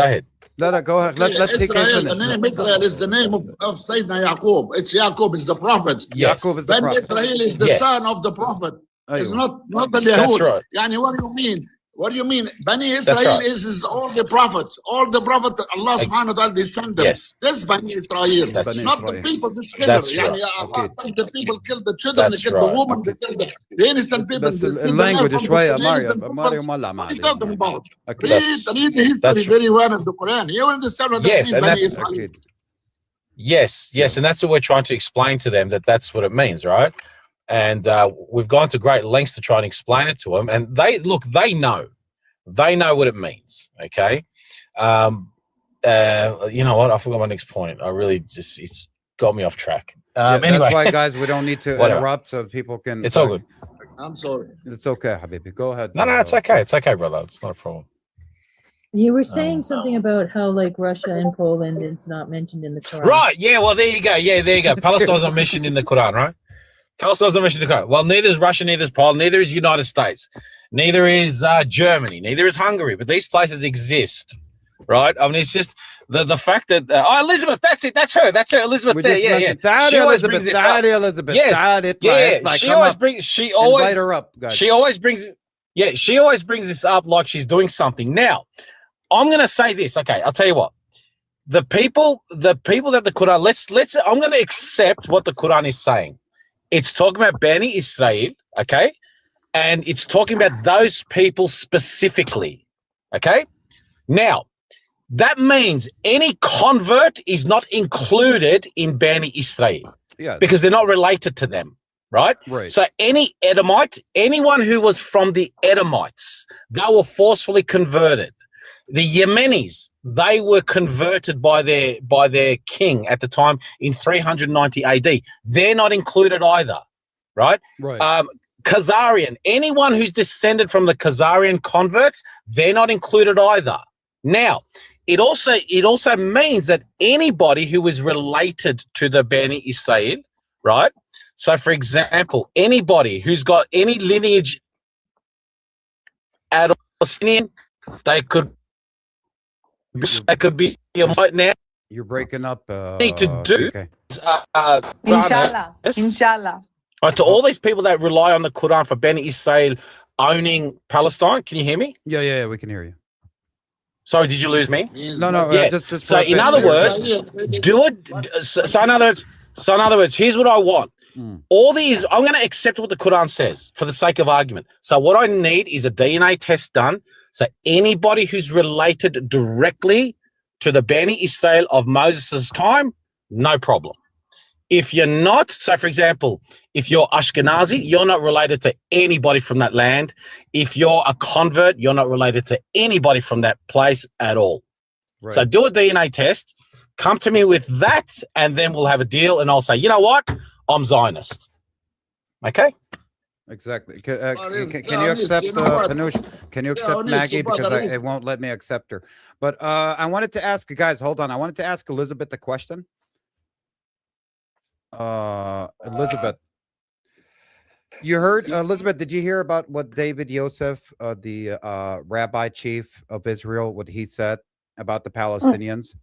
No, go ahead. Let TK Israel, finish. the name Israel is the name of Sayyidina Yaqub. It's Yaqub is the prophet. Yes. Yaqub is the Then prophet. Israel is the son of the prophet. It's not the Yahud. That's right. Yani, what do you mean? Bani Israel right. is all the prophets. All the prophets Allah subhanahu wa ta'ala descend them. Yes. This Bani Israel. That's not Israel. the people, the killer. That's Yani, right. the people kill the children, they That's kill right. the woman, they kill the innocent people. بس They steal the اللانجوج land from شوية the ماريو innocent ماريو people. ما What are you talking about? أكيد. Read the That's history very well of the Quran. You understand what that Yes, means, and Bani that's- Israel? أكيد. Yes, and that's what we're trying to explain to them, that's what it means, right? And we've gone to great lengths to try and explain it to them, and they know what it means. Okay, you know what? I forgot my next point. I really it's got me off track. Anyway, That's why, guys, we don't need to Whatever. interrupt so people can. It's all good. I'm sorry. It's okay, Habibi. Go ahead. No, it's okay. It's okay, brother. It's not a problem. You were saying something about how like Russia and Poland it's not mentioned in the Quran. Right. Yeah. Well, there you go. Yeah, there you go. Palestine's not mentioned in the Quran, right? Palestine's not mentioned in the Quran. Well, neither is Russia, neither is Poland, neither is United States, neither is Germany, neither is Hungary. But these places exist, right? I mean, it's just the fact that Elizabeth, that's it, that's her, Elizabeth. We There, just yeah. mentioned, تعالي She always Elizabeth, brings this up. تعالي Elizabeth, Yes. تعالي اطلع، Yeah, اطلع، she come always up. brings. She Invite always. her up, guys. She always brings. Yeah, she always brings this up like she's doing something. Now, I'm gonna say this. Okay, I'll tell you what. The people that the Quran. Let's. I'm gonna accept what the Quran is saying. It's talking about Bani Israel, okay, and it's talking about those people specifically, okay. Now, that means any convert is not included in Bani Israel, because they're not related to them. Right? Right. So any Edomite, anyone who was from the Edomites, they were forcefully converted. The Yemenis, they were converted by their king at the time in 390 AD. They're not included either, right? Right. Khazarian, anyone who's descended from the Khazarian converts, they're not included either. Now, it also means that anybody who is related to the Bani Israel, right? So, for example, anybody who's got any lineage at Palestinian, they could be right now. You're breaking up. Need to do. okay. Inshallah. Inshallah. To all these people that rely on the Quran for Beni Israel owning Palestine, can you hear me? Yeah, we can hear you. Sorry, did you lose me? No, Yeah. just So in other words, do it. So in other words, here's what I want. All these, I'm going to accept what the Quran says for the sake of argument. So what I need is a DNA test done. So anybody who's related directly to the Beni Israel of Moses' time, no problem. If you're not, so for example, if you're Ashkenazi, you're not related to anybody from that land. If you're a convert, you're not related to anybody from that place at all. Right. So do a DNA test, come to me with that, and then we'll have a deal, and I'll say, you know what? I'm Zionist. Okay? Exactly. Can you accept Panush? Can you accept Maggie? Because it won't let me accept her. But I wanted to ask you guys, hold on. I wanted to ask Elizabeth a question. Elizabeth, you heard, Elizabeth, did you hear about what David Yosef, the Rabbi Chief of Israel, what he said about the Palestinians?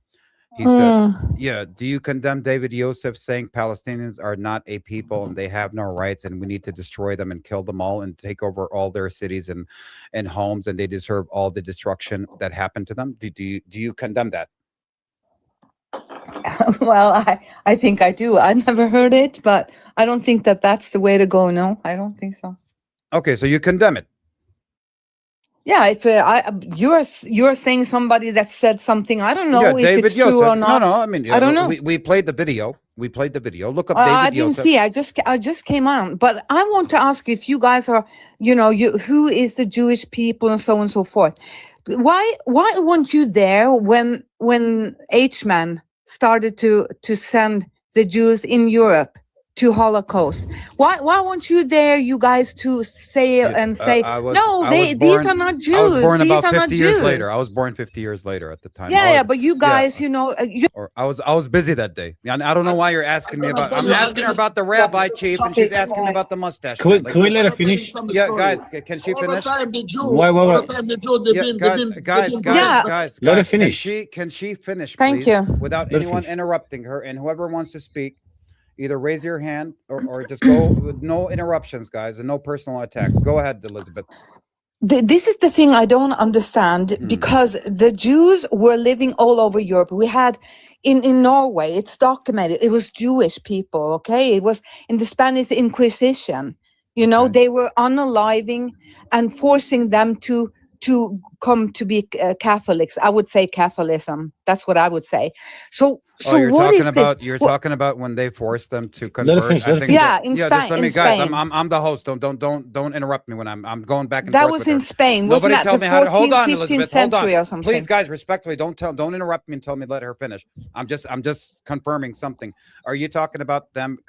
He said, yeah, do you condemn David Yosef saying Palestinians are not a people and they have no rights and we need to destroy them and kill them all and take over all their cities and homes and they deserve all the destruction that happened to them? Do you condemn that? Well, I think I do. I never heard it, but I don't think that that's the way to go. No, I don't think so. Okay, so you condemn it. Yeah, if you're saying somebody that said something, I don't know if David it's Yosef. true or not. No, I mean, I don't know. We played the video. We played the video. Look up David I didn't Yosef. see. I just came on, but I want to ask you if you guys are, who is the Jewish people and so on and so forth. Why weren't you there when H-Man started to send the Jews in Europe to Holocaust? Why weren't you there, you guys, to say these are not Jews. I was born these about are 50 not years Jews. later. I was born 50 years later at the time. Yeah, but you guys, or I was busy that day. I don't know why you're asking me about. I'm asking her about the Rabbi Chief, and she's asking me about the mustache. Can we let her finish? Yeah, guys, can she finish? Wait. Guys. Let her finish. Can she finish? Thank please, you. Without anyone interrupting her, and whoever wants to speak, either raise your hand or just go with no interruptions, guys, and no personal attacks. Go ahead, Elizabeth. This is the thing I don't understand, because the Jews were living all over Europe. We had in Norway, it's documented, it was Jewish people, okay? It was in the Spanish Inquisition. They were unaliving and forcing them to come to be Catholics. I would say Catholicism. That's what I would say. So you're what talking is about this? talking about when they forced them to convert. in Spain. Just let me, guys. Spain. I'm the host. Don't interrupt me when I'm going back and that forth. was with in her. Spain. Nobody Wasn't tell that me the how to 14th, hold on, 15th Elizabeth. century Hold or on. something? Please, guys, respectfully, don't interrupt me and tell me let her finish. I'm just confirming something. Are you talking about them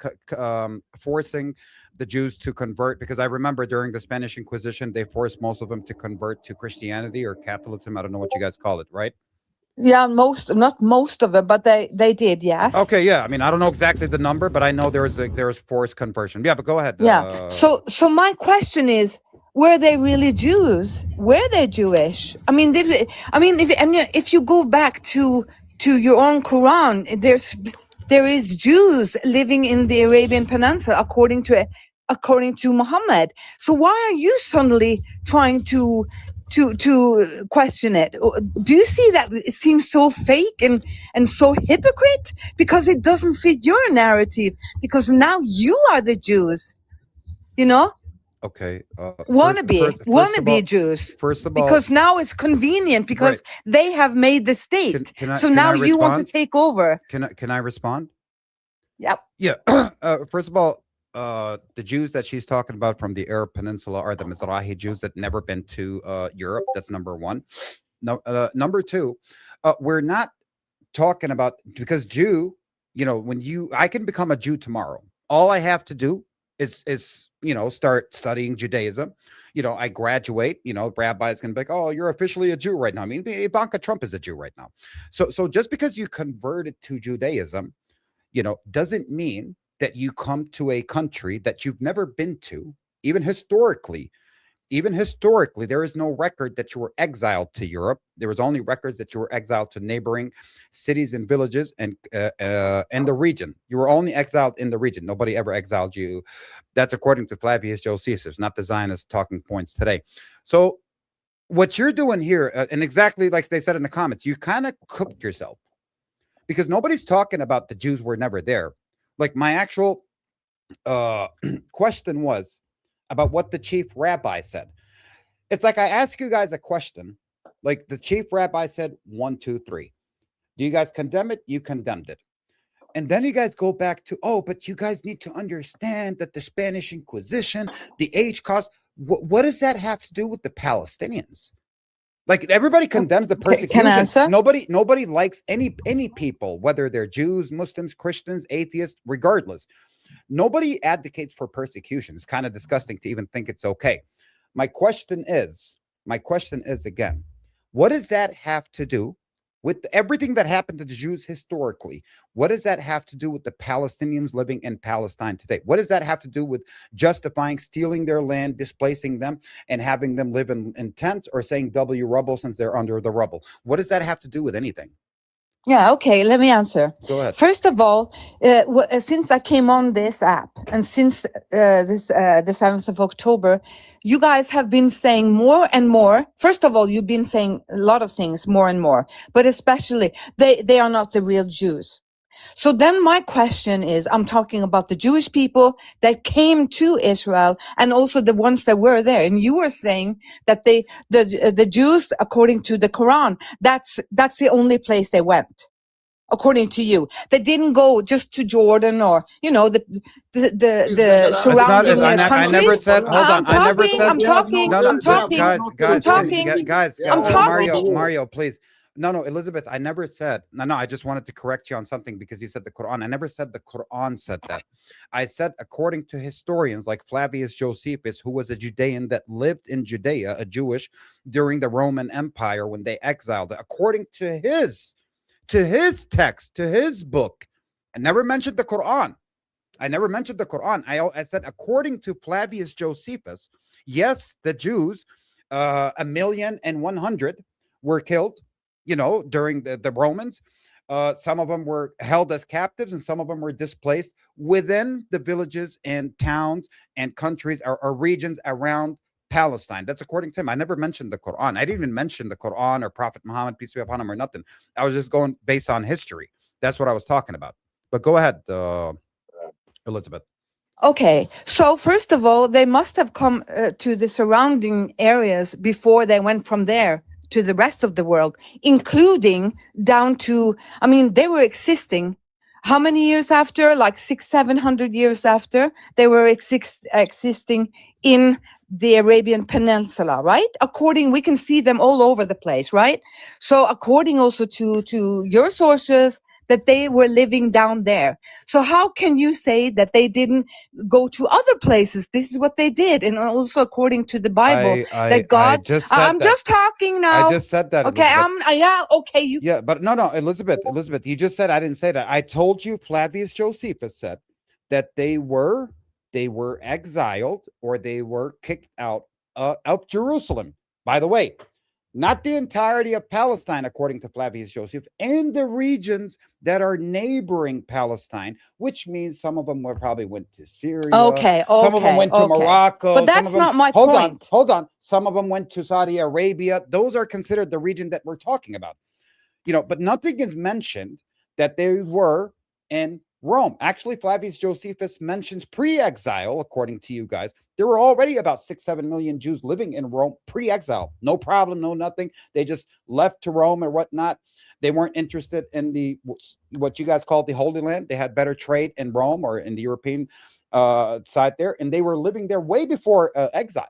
forcing the Jews to convert? Because I remember during the Spanish Inquisition, they forced most of them to convert to Christianity or Catholicism. I don't know what you guys call it, right? Yeah, not most of it, but they did, yes. Okay, yeah. I mean, I don't know exactly the number, but I know there was forced conversion. Yeah, but go ahead. Yeah. So my question is, were they really Jews? Were they Jewish? I mean, if you go back to your own Quran, there is Jews living in the Arabian Peninsula according to Muhammad. So why are you suddenly trying to question it? Do you see that it seems so fake and so hypocrite because it doesn't fit your narrative? Because now you are the Jews, Okay. wannabe Jews. First of all, because now it's convenient because they have made the state. So now you want to take over. Can I respond? Yep. Yeah. First of all, the Jews that she's talking about from the Arab Peninsula are the Mizrahi Jews that never been to Europe. That's number one. No, number two, we're not talking about, because Jew, I can become a Jew tomorrow. All I have to do is start studying Judaism. I graduate, rabbi's gonna be like, oh, you're officially a Jew right now. I mean, Ivanka Trump is a Jew right now. So just because you converted to Judaism, doesn't mean that you come to a country that you've never been to, even historically, even historically, there is no record that you were exiled to Europe. There was only records that you were exiled to neighboring cities and villages and the region. You were only exiled in the region. Nobody ever exiled you. That's according to Flavius Josephus, not the Zionist talking points today. So what you're doing here, and exactly like they said in the comments, you kind of cooked yourself, because nobody's talking about the Jews were never there. Like my actual question was about what the chief rabbi said. It's like I ask you guys a question, like the chief rabbi said 1, 2, 3. Do you guys condemn it? You condemned it. And then you guys go back to, oh, but you guys need to understand that the Spanish Inquisition, the age cost, what does that have to do with the Palestinians? Like everybody condemns the persecution. Can I answer? Nobody likes any people, whether they're Jews, Muslims, Christians, atheists, regardless. Nobody advocates for persecution. It's kind of disgusting to even think it's okay. My question is again, what does that have to do with everything that happened to the Jews historically? What does that have to do with the Palestinians living in Palestine today? What does that have to do with justifying stealing their land, displacing them, and having them live in tents, or saying W rubble since they're under the rubble? What does that have to do with anything? Yeah, okay, let me answer. Go ahead. First of all, since I came on this app and since the 7th of October, you guys have been saying more and more. First of all, you've been saying a lot of things more and more, but especially they are not the real Jews. So then my question is, I'm talking about the Jewish people that came to Israel and also the ones that were there. And you were saying that the Jews, according to the Quran, that's the only place they went. According to you, they didn't go just to Jordan or the surrounding countries. I never said. Hold on. I never said. I'm talking. Mario, please. No, Elizabeth, I never said. No, I just wanted to correct you on something because you said the Quran. I never said the Quran said that. I said according to historians like Flavius Josephus, who was a Judean that lived in Judea, a Jewish, during the Roman Empire when they exiled. According to his text, to his book. I never mentioned the Quran. I said, according to Flavius Josephus, yes, the Jews, 1,100,000 were killed, during the Romans. Some of them were held as captives and some of them were displaced within the villages and towns and countries or regions around Palestine. That's according to him. I never mentioned the Quran. I didn't even mention the Quran or Prophet Muhammad, peace be upon him, or nothing. I was just going based on history. That's what I was talking about. But go ahead, Elizabeth. Okay, so first of all, they must have come to the surrounding areas before they went from there to the rest of the world, including down to, they were existing. How many years after? Like 600-700 years after, they were existing in the Arabian Peninsula, right? We can see them all over the place, right? So according also to your sources, that they were living down there. So how can you say that they didn't go to other places? This is what they did. And also according to the Bible, that God, I'm just talking now. I just said that. Okay. Okay. Yeah, but no, Elizabeth, you just said, I didn't say that. I told you Flavius Josephus said that they were exiled or they were kicked out of Jerusalem. By the way, not the entirety of Palestine, according to Flavius Joseph, and the regions that are neighboring Palestine, which means some of them probably went to Syria. Okay. Some of them went to Morocco. But that's not my point. Hold on. Some of them went to Saudi Arabia. Those are considered the region that we're talking about. But nothing is mentioned that they were in Rome. Actually, Flavius Josephus mentions pre-exile, according to you guys. There were already about 6-7 million Jews living in Rome pre-exile. No problem, no nothing. They just left to Rome or whatnot. They weren't interested in what you guys called the Holy Land. They had better trade in Rome or in the European side there. And they were living there way before exile,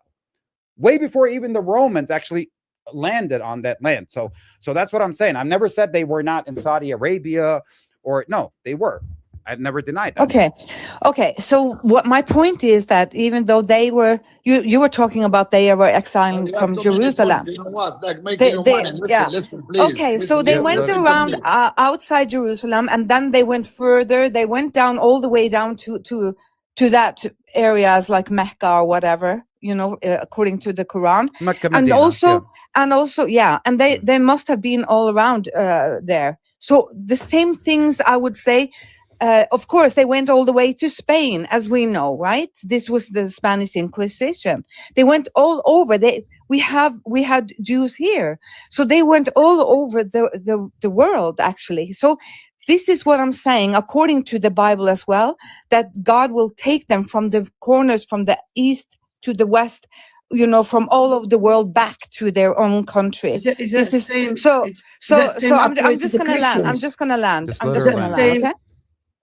way before even the Romans actually landed on that land. So that's what I'm saying. I've never said they were not in Saudi Arabia no, they were. I've never denied that. Okay. So what my point is that even though they were, you were talking about they were exiling from Jerusalem. You know what? Like making your money. Listen, please. Okay, so they went around outside Jerusalem, and then they went further. They went down all the way down to that areas like Mecca or whatever. according to the Quran. Mecca, And Medina, also, and they must have been all around there. So the same things I would say. Of course, they went all the way to Spain, as we know, right? This was the Spanish Inquisition. They went all over. We had Jews here, so they went all over the world, actually. So this is what I'm saying, according to the Bible as well, that God will take them from the corners, from the east to the west, from all over the world back to their own country. I'm just gonna land. I'm just gonna land. Okay?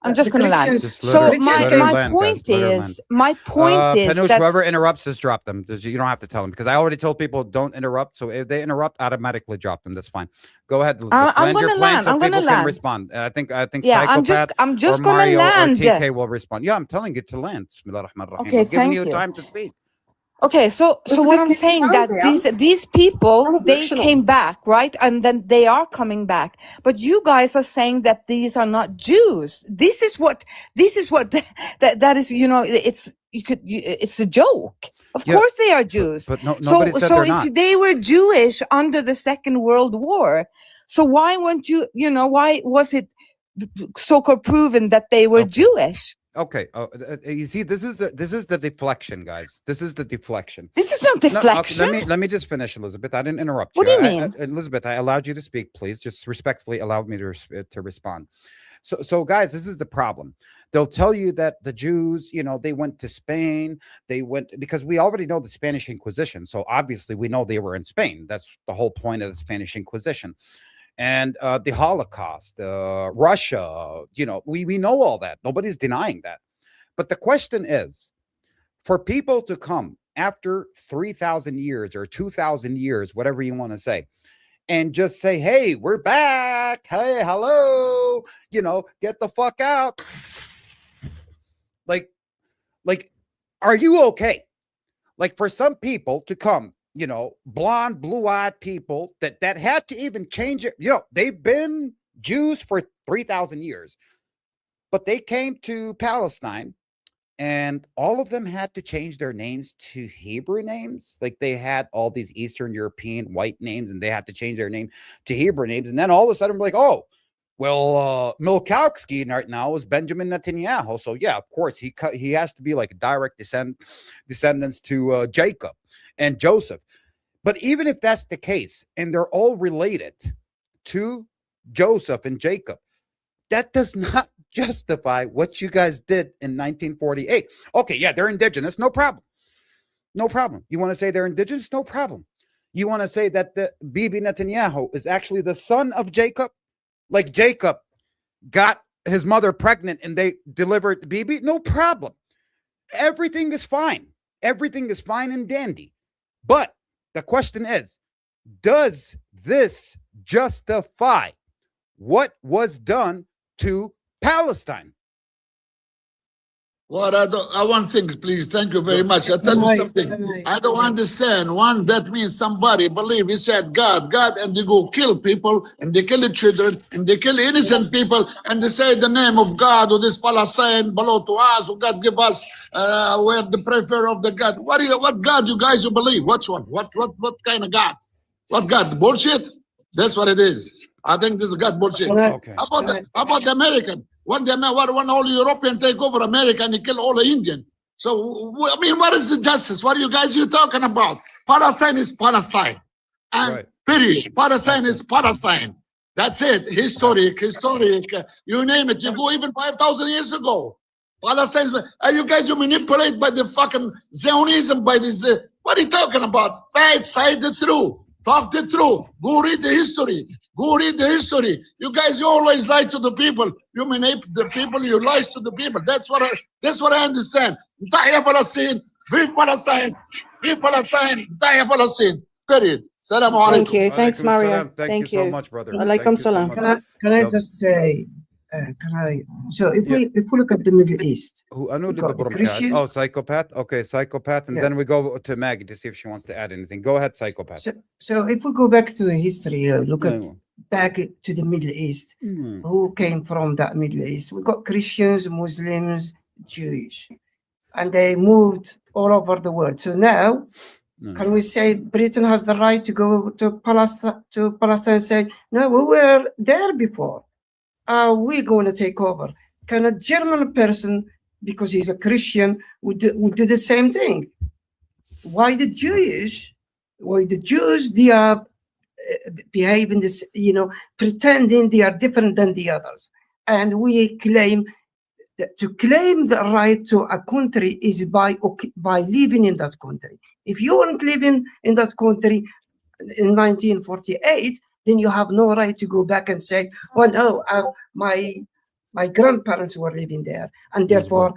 I'm just going to land. So my point is Panush, that whoever interrupts, just drop them. You don't have to tell them, because I already told people don't interrupt. So if they interrupt, automatically drop them. That's fine. Go ahead, Elizabeth. I'm going to land. I'm going to land. Respond. I think. Yeah, Psychopath I'm just or going to Mario land. Or TK will respond. Yeah, I'm telling you to land. Okay, I'm giving you time to speak. Okay, so what I'm saying that these people, they came back, right? And then they are coming back. But you guys are saying that these are not Jews. This is what that is, it's a joke. Of course they are Jews. But nobody said they're not. If they were Jewish under the Second World War, so why weren't why was it so-called proven that they were Jewish? Okay. You see, this is the deflection, guys. This is the deflection. This is not deflection. No, let me just finish, Elizabeth. I didn't interrupt you. What do you mean? Elizabeth, I allowed you to speak. Please just respectfully allow me to respond. So guys, this is the problem. They'll tell you that the Jews, they went to Spain. They went because we already know the Spanish Inquisition. So obviously we know they were in Spain. That's the whole point of the Spanish Inquisition. And the Holocaust, Russia, we know all that. Nobody's denying that. But the question is, for people to come after 3,000 years or 2,000 years, whatever you want to say, and just say, hey, we're back. Hey, hello, get the fuck out. Like, are you okay? Like, for some people to come, blonde, blue-eyed people that had to even change it. They've been Jews for 3,000 years, but they came to Palestine, and all of them had to change their names to Hebrew names. Like, they had all these Eastern European white names, and they had to change their name to Hebrew names. And then all of a sudden, we're like, oh, well, Milkowski right now is Benjamin Netanyahu. So yeah, of course, he has to be like a direct descendants to Jacob and Joseph. But even if that's the case, and they're all related to Joseph and Jacob, that does not justify what you guys did in 1948. Okay, yeah, they're indigenous, no problem. No problem. You want to say they're indigenous? No problem. You want to say that the Bibi Netanyahu is actually the son of Jacob? Like Jacob got his mother pregnant and they delivered the Bibi? No problem. Everything is fine. Everything is fine and dandy. But the question is, does this justify what was done to Palestine? Well, I want things, please. Thank you very much. I'll tell you something. I don't understand. One, that means somebody believe he said God, and they go kill people, and they kill the children, and they kill innocent people, and they say the name of God or this Palestine belong to us, or God give us where the prayer of the God. What God you guys you believe? Which one? What kind of God? What God? Bullshit? That's what it is. I think this is God bullshit. Okay. How about the American? When all European take over America and they kill all the Indian. So, I mean, what is the justice? What are you guys talking about? Palestine is Palestine. And period. Palestine is Palestine. That's it. Historic. You name it. You go even 5,000 years ago. Palestine. And you guys, you manipulate by the fucking Zionism, by this. What are you talking about? Say the truth. Talk the truth. Go read the history. You guys, you always lie to the people. You manipulate the people. You lie to the people. That's what I understand. Tahya Palestine. Vive Palestine. Vive Palestine. Tahya Palestine. Period. Salam alaikum. Thank you. Thanks, Mario. Thank you so much, brother. Alaikum salam. Can I just say? So if we look at the Middle East, oh, psychopath. Okay, psychopath, and then we go to Maggie to see if she wants to add anything. Go ahead, psychopath. So if we go back to history, look at back to the Middle East, who came from that Middle East? We got Christians, Muslims, Jewish, and they moved all over the world. So now, can we say Britain has the right to go to Palestine and say, no, we were there before. We're going to take over. Can a German person, because he's a Christian, would do the same thing? Why the Jews, they are behaving this, pretending they are different than the others. And we claim that to claim the right to a country is by living in that country. If you weren't living in that country in 1948, then you have no right to go back and say, well, no, my grandparents were living there. And therefore,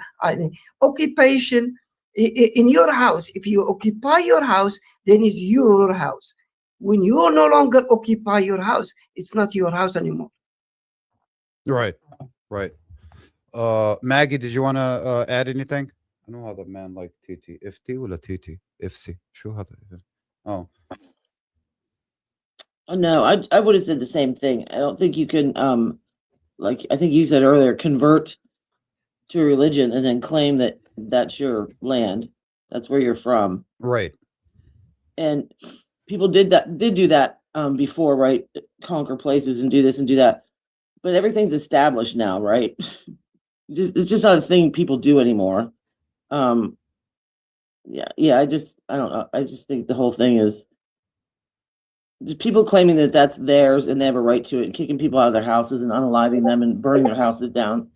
occupation in your house, if you occupy your house, then it's your house. When you no longer occupy your house, it's not your house anymore. Right. Maggie, did you want to add anything? I know how the man like TT. Ifti or TT? Ifsi. Oh. Oh, no, I would have said the same thing. I don't think you can, like I think you said earlier, convert to a religion and then claim that that's your land. That's where you're from. Right. And people did do that before, right? Conquer places and do this and do that. But everything's established now, right? It's just not a thing people do anymore. I don't know. I just think the whole thing is people claiming that that's theirs and they have a right to it, and kicking people out of their houses and unaliving them and burning their houses down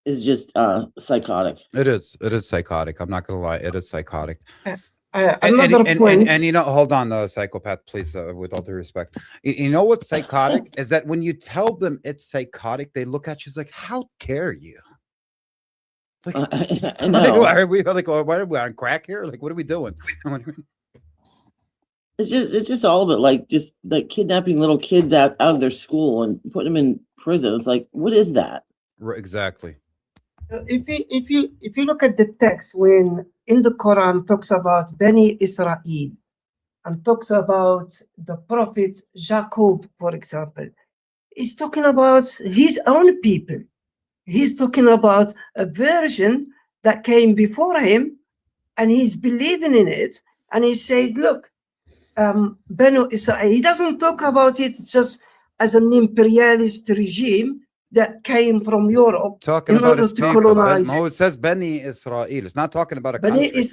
is just psychotic. It is psychotic. I'm not gonna lie, it is psychotic. And you know, hold on, psychopath, please, with all due respect. You know what's psychotic is that when you tell them it's psychotic, they look at you like, "How dare you?" Like, why are we on crack here? Like, what are we doing? It's just all of it, like just like kidnapping little kids out of their school and putting them in prison. It's like, what is that? Exactly. If you look at the text, when in the Quran talks about Bani Israel and talks about the prophet Jacob, for example, he's talking about his own people. He's talking about a version that came before him, and he's believing in it. And he said, look, Banu Israel, he doesn't talk about it just as an imperialist regime that came from Europe Talking in about order his to people. colonize. No, it says Bani Israel. It's not talking about a Bani country.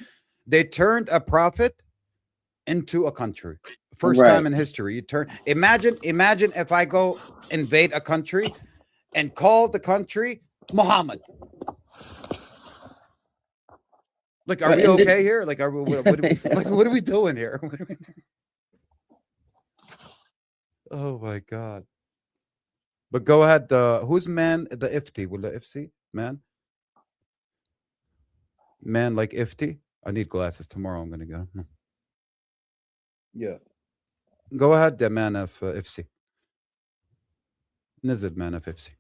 They turned a prophet into a country. First Right. time in history. Imagine if I go invade a country and call the country Muhammad. Like, are Right, we and okay here? Like, what are we doing here? Oh my God. But go ahead. Who's man? The Ifti. Will the Ifsi? Man like Ifti? I need glasses tomorrow. I'm gonna go. Yeah. Go ahead, the man of Ifsi. Nizid man of Ifsi.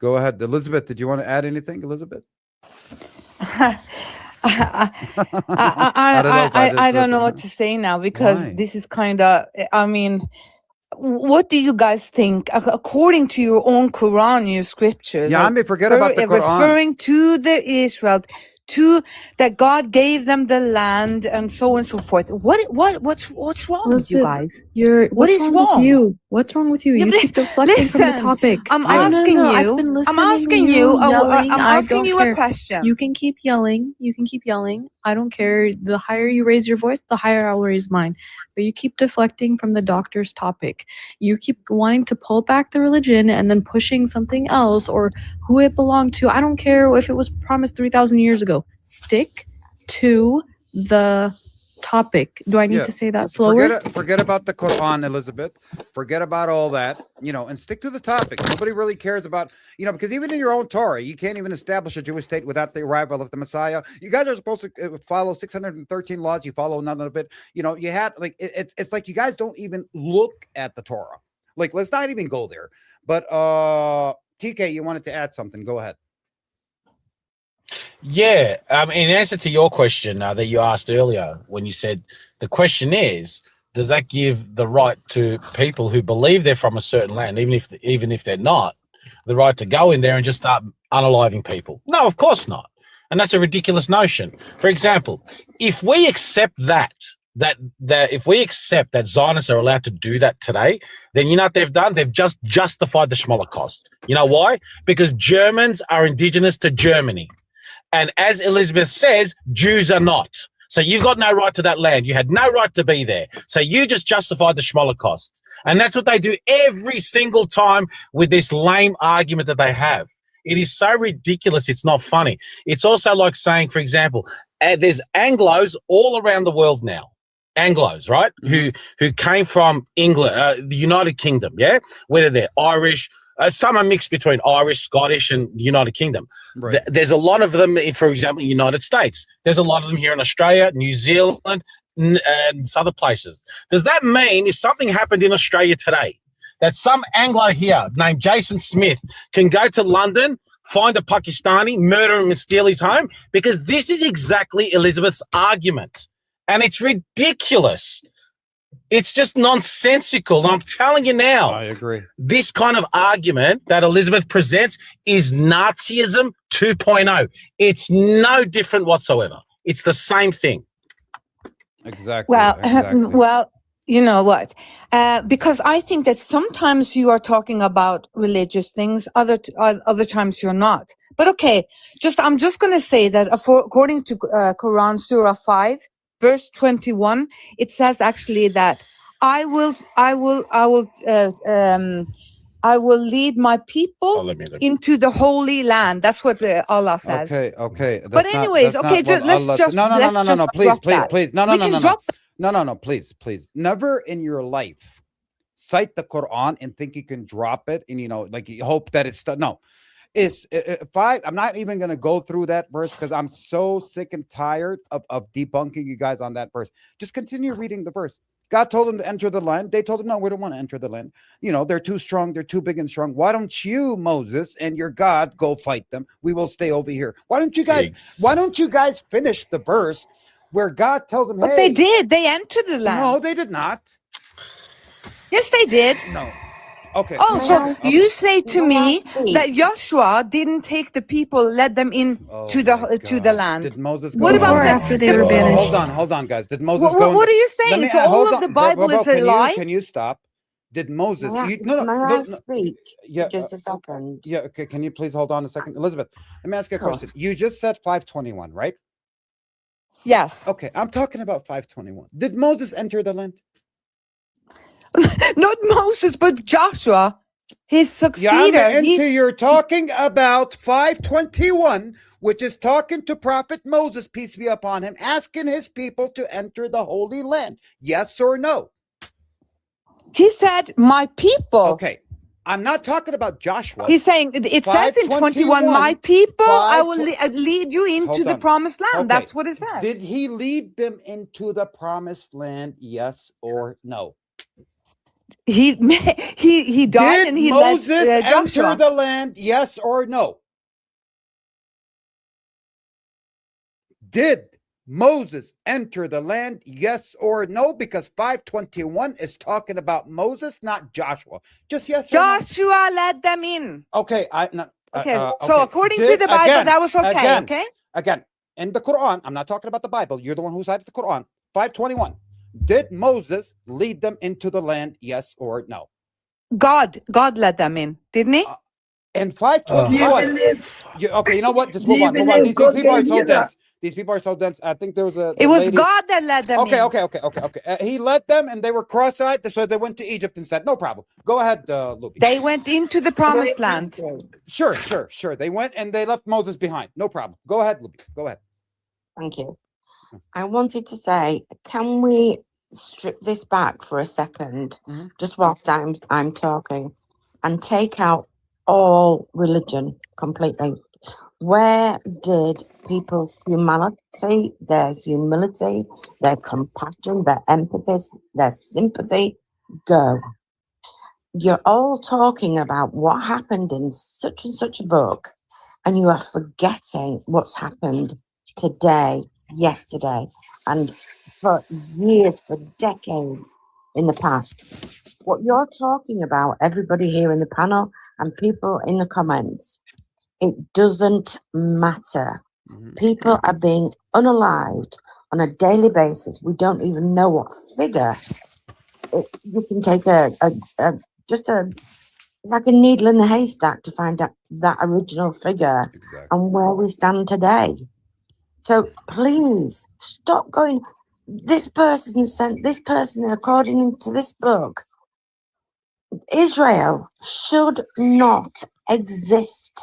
Go ahead. Elizabeth, did you want to add anything, Elizabeth? I don't know what to say now, because Why? this is kind of, I mean, what do you guys think according to your own Quran, your scriptures? Yeah, I mean, forget about the Quran. Referring to the Israel, to that God gave them the land and so on and so forth. What's wrong with you guys? What is wrong with you? What's wrong with you? Yeah, You but keep deflecting from the listen, topic. I'm No, no, no, asking no, you. I've been listening I'm to asking you you. yelling. I'm I asking don't you care. a question. You can keep yelling. You can keep yelling. I don't care. The higher you raise your voice, the higher I'll raise mine. But you keep deflecting from the doctor's topic. You keep wanting to pull back the religion and then pushing something else or who it belonged to. I don't care if it was promised 3,000 years ago. Stick to the topic. Do I need to say that slower? Forget about the Quran, Elizabeth. Forget about all that, and stick to the topic. Nobody really cares about, because even in your own Torah, you can't even establish a Jewish state without the arrival of the Messiah. You guys are supposed to follow 613 laws. You follow none of it. You had it's like you guys don't even look at the Torah. Like, let's not even go there. But TK, you wanted to add something. Go ahead. Yeah, in answer to your question that you asked earlier, when you said the question is, does that give the right to people who believe they're from a certain land, even if they're not, the right to go in there and just start unaliving people? No, of course not. And that's a ridiculous notion. For example, if we accept that if we accept that Zionists are allowed to do that today, then you know what they've done? They've just justified the Holocaust. You know why? Because Germans are indigenous to Germany. And as Elizabeth says, Jews are not. So you've got no right to that land. You had no right to be there. So you just justified the Holocaust. And that's what they do every single time with this lame argument that they have. It is so ridiculous, it's not funny. It's also like saying, for example, there's Anglos all around the world now. Anglos, right? Who came from England, the United Kingdom, yeah? Whether they're Irish, some are mixed between Irish, Scottish, and the United Kingdom. Right. There's a lot of them, for example, United States. There's a lot of them here in Australia, New Zealand, and other places. Does that mean if something happened in Australia today, that some Anglo here named Jason Smith can go to London, find a Pakistani, murder him and steal his home? Because this is exactly Elizabeth's argument. And it's ridiculous. It's just nonsensical. And I'm telling you now. I agree. This kind of argument that Elizabeth presents is Nazism 2.0. It's no different whatsoever. It's the same thing. Exactly. Well, exactly. well, you know what? Because I think that sometimes you are talking about religious things, other times you're not. But okay, I'm just going to say that according to Quran Surah 5, verse 21, it says actually that I will lead my people into the holy land. That's what Allah says. Okay. But anyways, okay, No, please. No, please. Never in your life cite the Quran and think you can drop it and, like you hope that it's no. It's I'm not even going to go through that verse because I'm so sick and tired of debunking you guys on that verse. Just continue reading the verse. God told them to enter the land. They told him, no, we don't want to enter the land. They're too strong. They're too big and strong. Why don't you, Moses, and your God go fight them? We will stay over here. Why don't you guys finish the verse where God tells them, But they did. They entered the land. No, they did not. Yes, they did. No. Okay. Oh, so you say to me that Joshua didn't take the people, led them in to the land. Did Moses go? What about after they were banished? Hold on, guys. Did Moses go? What are you saying? So all of the Bible is a lie? Can you stop? Did Moses? May I speak? Yeah. Just a second. Yeah. Okay. Can you please hold on a second, Elizabeth? Let me ask you a question. You just said 521, right? Yes. Okay. I'm talking about 521. Did Moses enter the land? Not Moses, but Joshua, his successor. You're talking about 521, which is talking to Prophet Moses, peace be upon him, asking his people to enter the Holy Land. Yes or no? He said, my people. Okay. I'm not talking about Joshua. He's saying, it says in 21, my people, I will lead you into the promised land. Okay. That's what it says. Did he lead them into the promised land? Yes or no? He died and he Moses led Joshua. enter the land? Yes or no? Did Moses enter the land? Yes or no? Because 521 is talking about Moses, not Joshua. Just yes. Joshua led them in. Okay. So according to the Bible, that was okay. Okay. Again, in the Quran, I'm not talking about the Bible. You're the one who cited the Quran. 521. Did Moses lead them into the land? Yes or no? God led them in, didn't he? And 521. Okay, you know what? Just move on. These people are so dense. These people are so dense. I think there was It was God that led them in. Okay. He led them, and they were cross-eyed, so they went to Egypt and said, "No problem. Go ahead, Luby." They went into the promised land. Sure. They went and they left Moses behind. No problem. Go ahead, Luby. Go ahead. Thank you. I wanted to say, can we strip this back for a second, just whilst I'm talking, and take out all religion completely? Where did people's humanity, their humility, their compassion, their empathy, their sympathy go? You're all talking about what happened in such and such a book, and you are forgetting what's happened today, yesterday, and for years, for decades in the past. What you're talking about, everybody here in the panel and people in the comments, it doesn't matter People are being unalived on a daily basis. We don't even know what figure. You can take it's like a needle in a haystack to find out that original figure and where we stand today. So please stop going. This person sent this person, according to this book, Israel should not exist.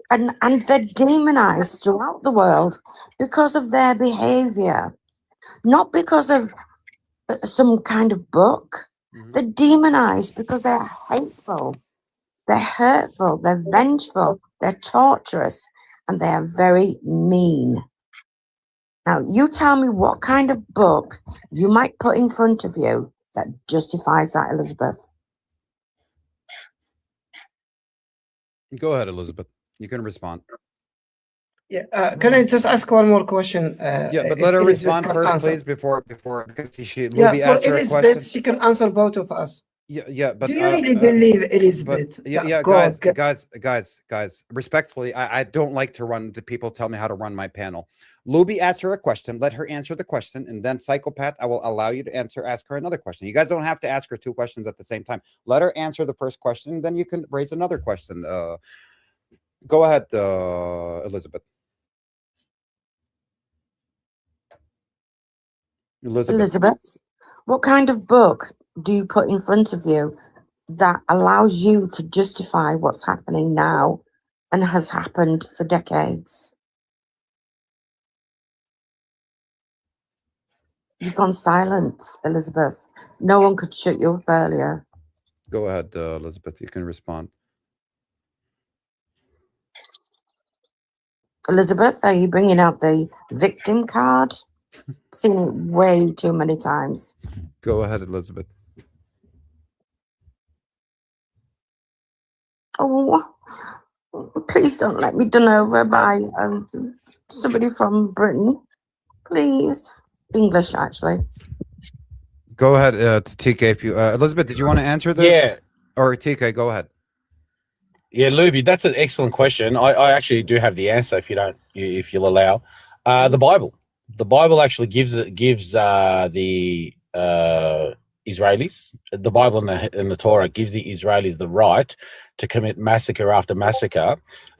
And they're demonized throughout the world because of their behavior, not because of some kind of book. They're demonized because they're hateful, they're hurtful, they're vengeful, they're torturous, and they are very mean. Now, you tell me what kind of book you might put in front of you that justifies that, Elizabeth. Go ahead, Elizabeth. You can respond. Yeah. Can I just ask one more question? Yeah, but let her respond first, please, before because Luby for asked her a Elizabeth, question. she can answer both of us. Yeah, but do you really believe Elizabeth? Guys, respectfully, I don't like to run the people tell me how to run my panel. Luby asked her a question, let her answer the question, and then Psychopath, I will allow you to ask her another question. You guys don't have to ask her two questions at the same time. Let her answer the first question, then you can raise another question. Go ahead, Elizabeth. Elizabeth, what kind of book do you put in front of you that allows you to justify what's happening now and has happened for decades? You've gone silent, Elizabeth. No one could shut you up earlier. Go ahead, Elizabeth. You can respond. Elizabeth, are you bringing out the victim card? Seen it way too many times. Go ahead, Elizabeth. Oh, please don't let me done over by somebody from Britain. Please. English, actually. Go ahead, TK. If you, Elizabeth, did you want to answer this? Yeah. Or TK, go ahead. Yeah, Luby, that's an excellent question. I actually do have the answer if you'll allow. The Bible actually gives the Israelis, the Bible and the Torah gives the Israelis the right to commit massacre after massacre.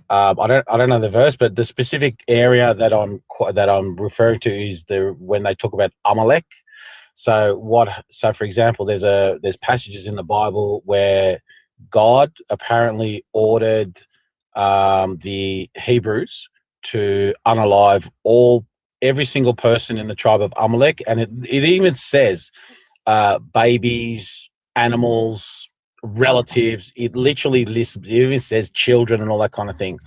I don't know the verse, but the specific area that I'm referring to is when they talk about Amalek. So for example, there's passages in the Bible where God apparently ordered the Hebrews to unalive every single person in the tribe of Amalek, and it even says babies, animals, relatives. It literally lists. It even says children and all that kind of thing.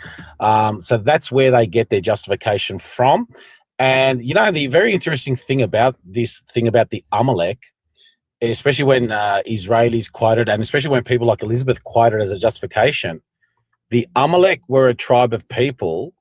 So that's where they get their justification from. And the very interesting thing about the Amalek, especially when Israelis quoted, and especially when people like Elizabeth quoted as a justification, the Amalek were a tribe of people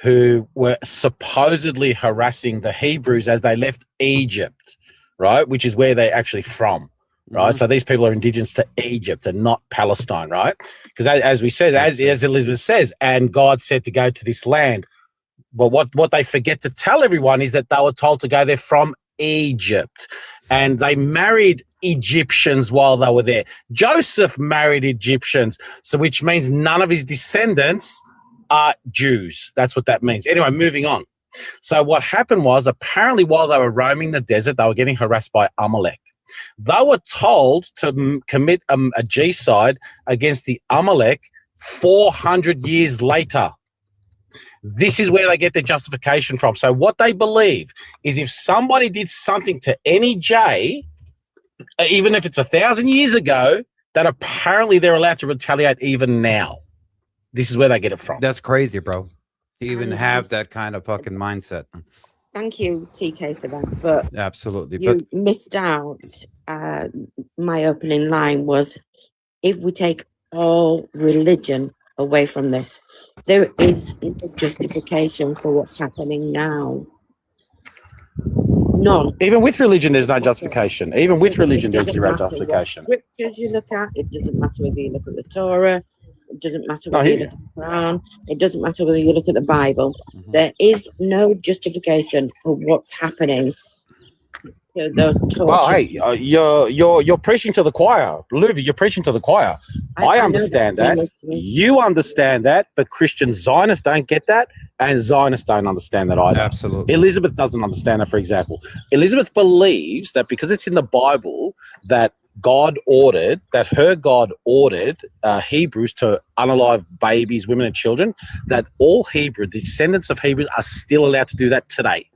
who were supposedly harassing the Hebrews as they left Egypt, right? Which is where they're actually from, right? Mm-hmm. So these people are indigenous to Egypt and not Palestine, right? Because as we said, as Elizabeth says, and God said to go to this land. But what they forget to tell everyone is that they were told to go there from Egypt, and they married Egyptians while they were there. Joseph married Egyptians, so which means none of his descendants are Jews. That's what that means. Anyway, moving on. So what happened was, apparently while they were roaming the desert, they were getting harassed by Amalek. They were told to commit a genocide against the Amalek 400 years later. This is where they get their justification from. So what they believe is if somebody did something to any J, even if it's 1,000 years ago, that apparently they're allowed to retaliate even now. This is where they get it from. That's crazy, bro. To even have that kind of fucking mindset. Thank you, TK, for that. But absolutely, you missed out. My opening line was, if we take all religion away from this, there is no justification for what's happening now. None. Even with religion, there's no justification. Even with religion, there's zero justification. Scriptures you look at, it doesn't matter whether you look at the Torah, It doesn't matter whether you look at the Quran. It doesn't matter whether you look at the Bible. There is no justification for what's happening to those tortured. Well, hey, you're preaching to the choir, Luby. You're preaching to the choir. I understand that. You understand that, but Christian Zionists don't get that, and Zionists don't understand that either. Absolutely. Elizabeth doesn't understand that, for example. Elizabeth believes that because it's in the Bible that her God ordered Hebrews to unalive babies, women, and children, that all Hebrew, the descendants of Hebrews, are still allowed to do that today.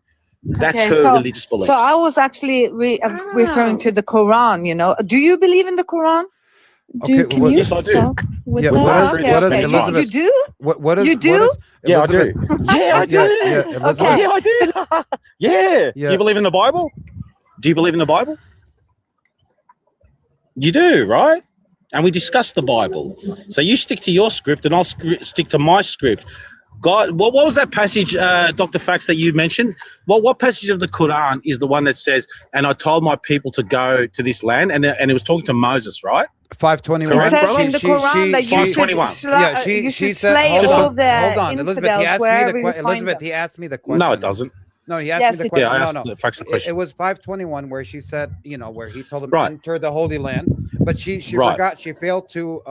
That's Okay, her religious beliefs. So I was actually referring to the Quran, you know. Do you believe in the Quran? Can you stop with Yeah, that? Elizabeth? You do? What is You do? What is, Yeah, I do. Yeah, I do. Yeah, Elizabeth. Okay, yeah, I do. Yeah. Do you believe in the Bible? Do you believe in the Bible? You do, right? And we discussed the Bible. So you stick to your script and I'll stick to my script. God, what was that passage, Dr. Fax, that you mentioned? What passage of the Quran is the one that says, and I told my people to go to this land, and it was talking to Moses, right? 521. It says in the Quran that you should slay all the infidels wherever you find Elizabeth, them. he asked me the question. No, it doesn't. No, he asked me the question. Yeah, I asked the Fax the question. It was 521 where she said, where he told him to enter the Holy Land, but she forgot, she failed to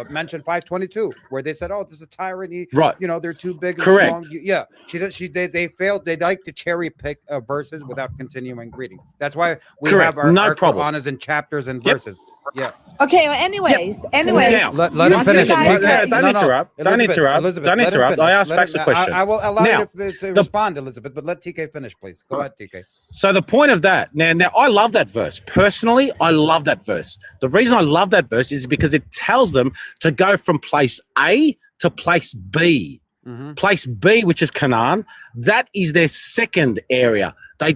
mention 522 where they said, oh, this is a tyranny. Right. They're too big. Correct. And strong. Yeah. They failed. They like to cherry pick verses without continuing reading. That's why we have our Quran is in chapters and verses. Yeah. Okay. Well, anyways. Let him finish. Don't interrupt. I asked Fax a question. I will allow you to respond, Elizabeth, but let TK finish, please. Go ahead, TK. So the point of that, now I love that verse. Personally, I love that verse. The reason I love that verse is because it tells them to go from place A to place B. Place B, which is Canaan, that is their second area. They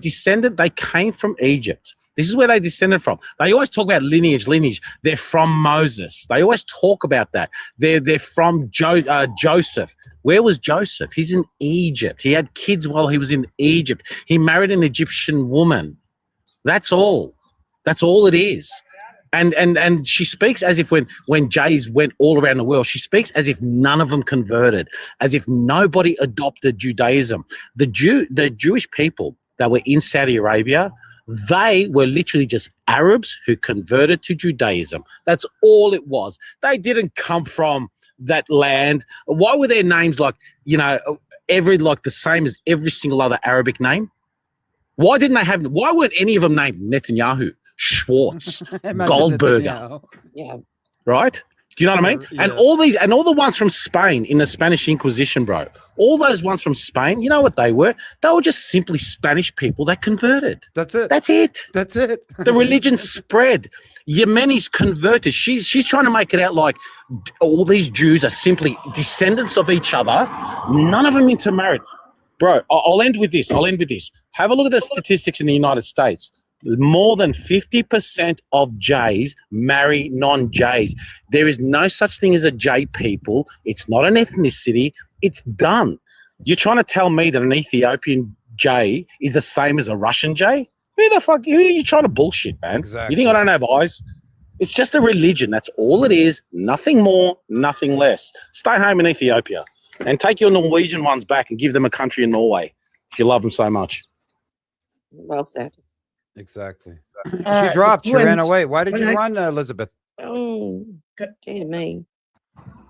came from Egypt. This is where they descended from. They always talk about lineage. They're from Moses. They always talk about that. They're from Joseph. Where was Joseph? He's in Egypt. He had kids while he was in Egypt. He married an Egyptian woman. That's all. That's all it is. And she speaks as if when Jays went all around the world, she speaks as if none of them converted, as if nobody adopted Judaism. The Jewish people that were in Saudi Arabia, they were literally just Arabs who converted to Judaism. That's all it was. They didn't come from that land. Why were their names the same as every single other Arabic name? Why weren't any of them named Netanyahu, Schwartz, Goldberger? Yeah. Right? Do you know what I mean? Yeah. And all the ones from Spain in the Spanish Inquisition, bro. All those ones from Spain, you know what they were? They were just simply Spanish people that converted. That's it. That's it. That's it. The religion spread. Yemenis converted. She's trying to make it out like all these Jews are simply descendants of each other. None of them intermarried. Bro, I'll end with this. Have a look at the statistics in the United States. More than 50% of Jays marry non-Jays. There is no such thing as a Jay people. It's not an ethnicity. It's done. You're trying to tell me that an Ethiopian Jay is the same as a Russian Jay? Who are you trying to bullshit, man? Exactly. You think I don't have eyes? It's just a religion. That's all it is. Nothing more, nothing less. Stay home in Ethiopia and take your Norwegian ones back and give them a country in Norway if you love them so much. Well said. Exactly. She dropped. She ran away. Why did you run, Elizabeth? Oh, dear me.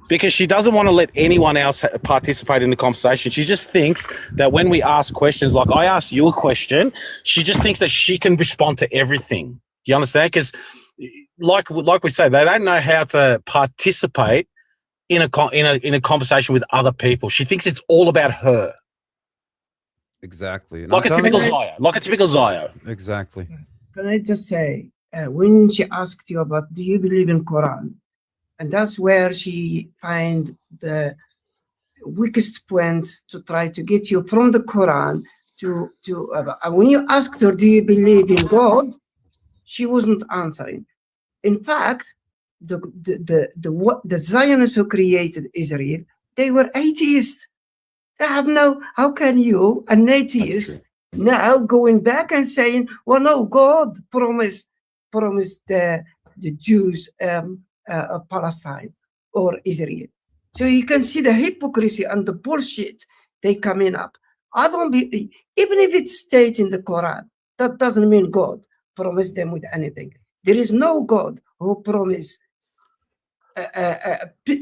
Because she doesn't want to let anyone else participate in the conversation. She just thinks that when we ask questions, like I asked you a question, she just thinks that she can respond to everything. Do you understand? Because, like we say, they don't know how to participate in a conversation with other people. She thinks it's all about her. Exactly. Like a typical Zio. Exactly. Can I just say, when she asked you about, do you believe in Quran? And that's where she find the weakest point to try to get you from the Quran to when you asked her, do you believe in God? She wasn't answering. In fact, the Zionists who created Israel, they were atheists. They have how can you, an atheist, now going back and saying, well, no, God promised the Jews Palestine. or Israel. So you can see the hypocrisy and the bullshit they coming up. I don't be, even if it states in the Quran, that doesn't mean God promised them with anything. There is no God who promised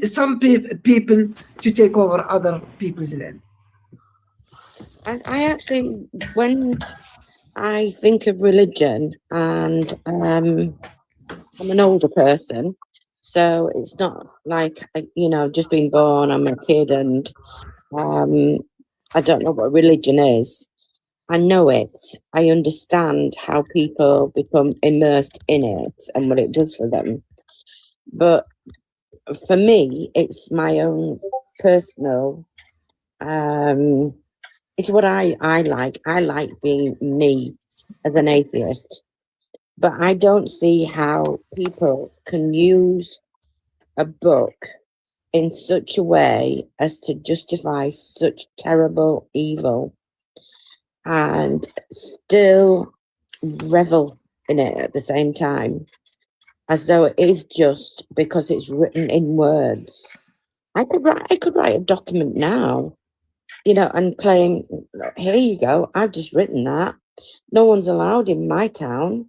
some people to take over other people's land. I actually, when I think of religion, and I'm an older person, so it's not like, you know, just being born, I'm a kid, and I don't know what religion is. I know it. I understand how people become immersed in it and what it does for them. But for me, it's my own personal, it's what I like. I like being me as an atheist. But I don't see how people can use a book in such a way as to justify such terrible evil and still revel in it at the same time, as though it is just because it's written in words. I could write a document now, you know, and claim, here you go, I've just written that. No one's allowed in my town.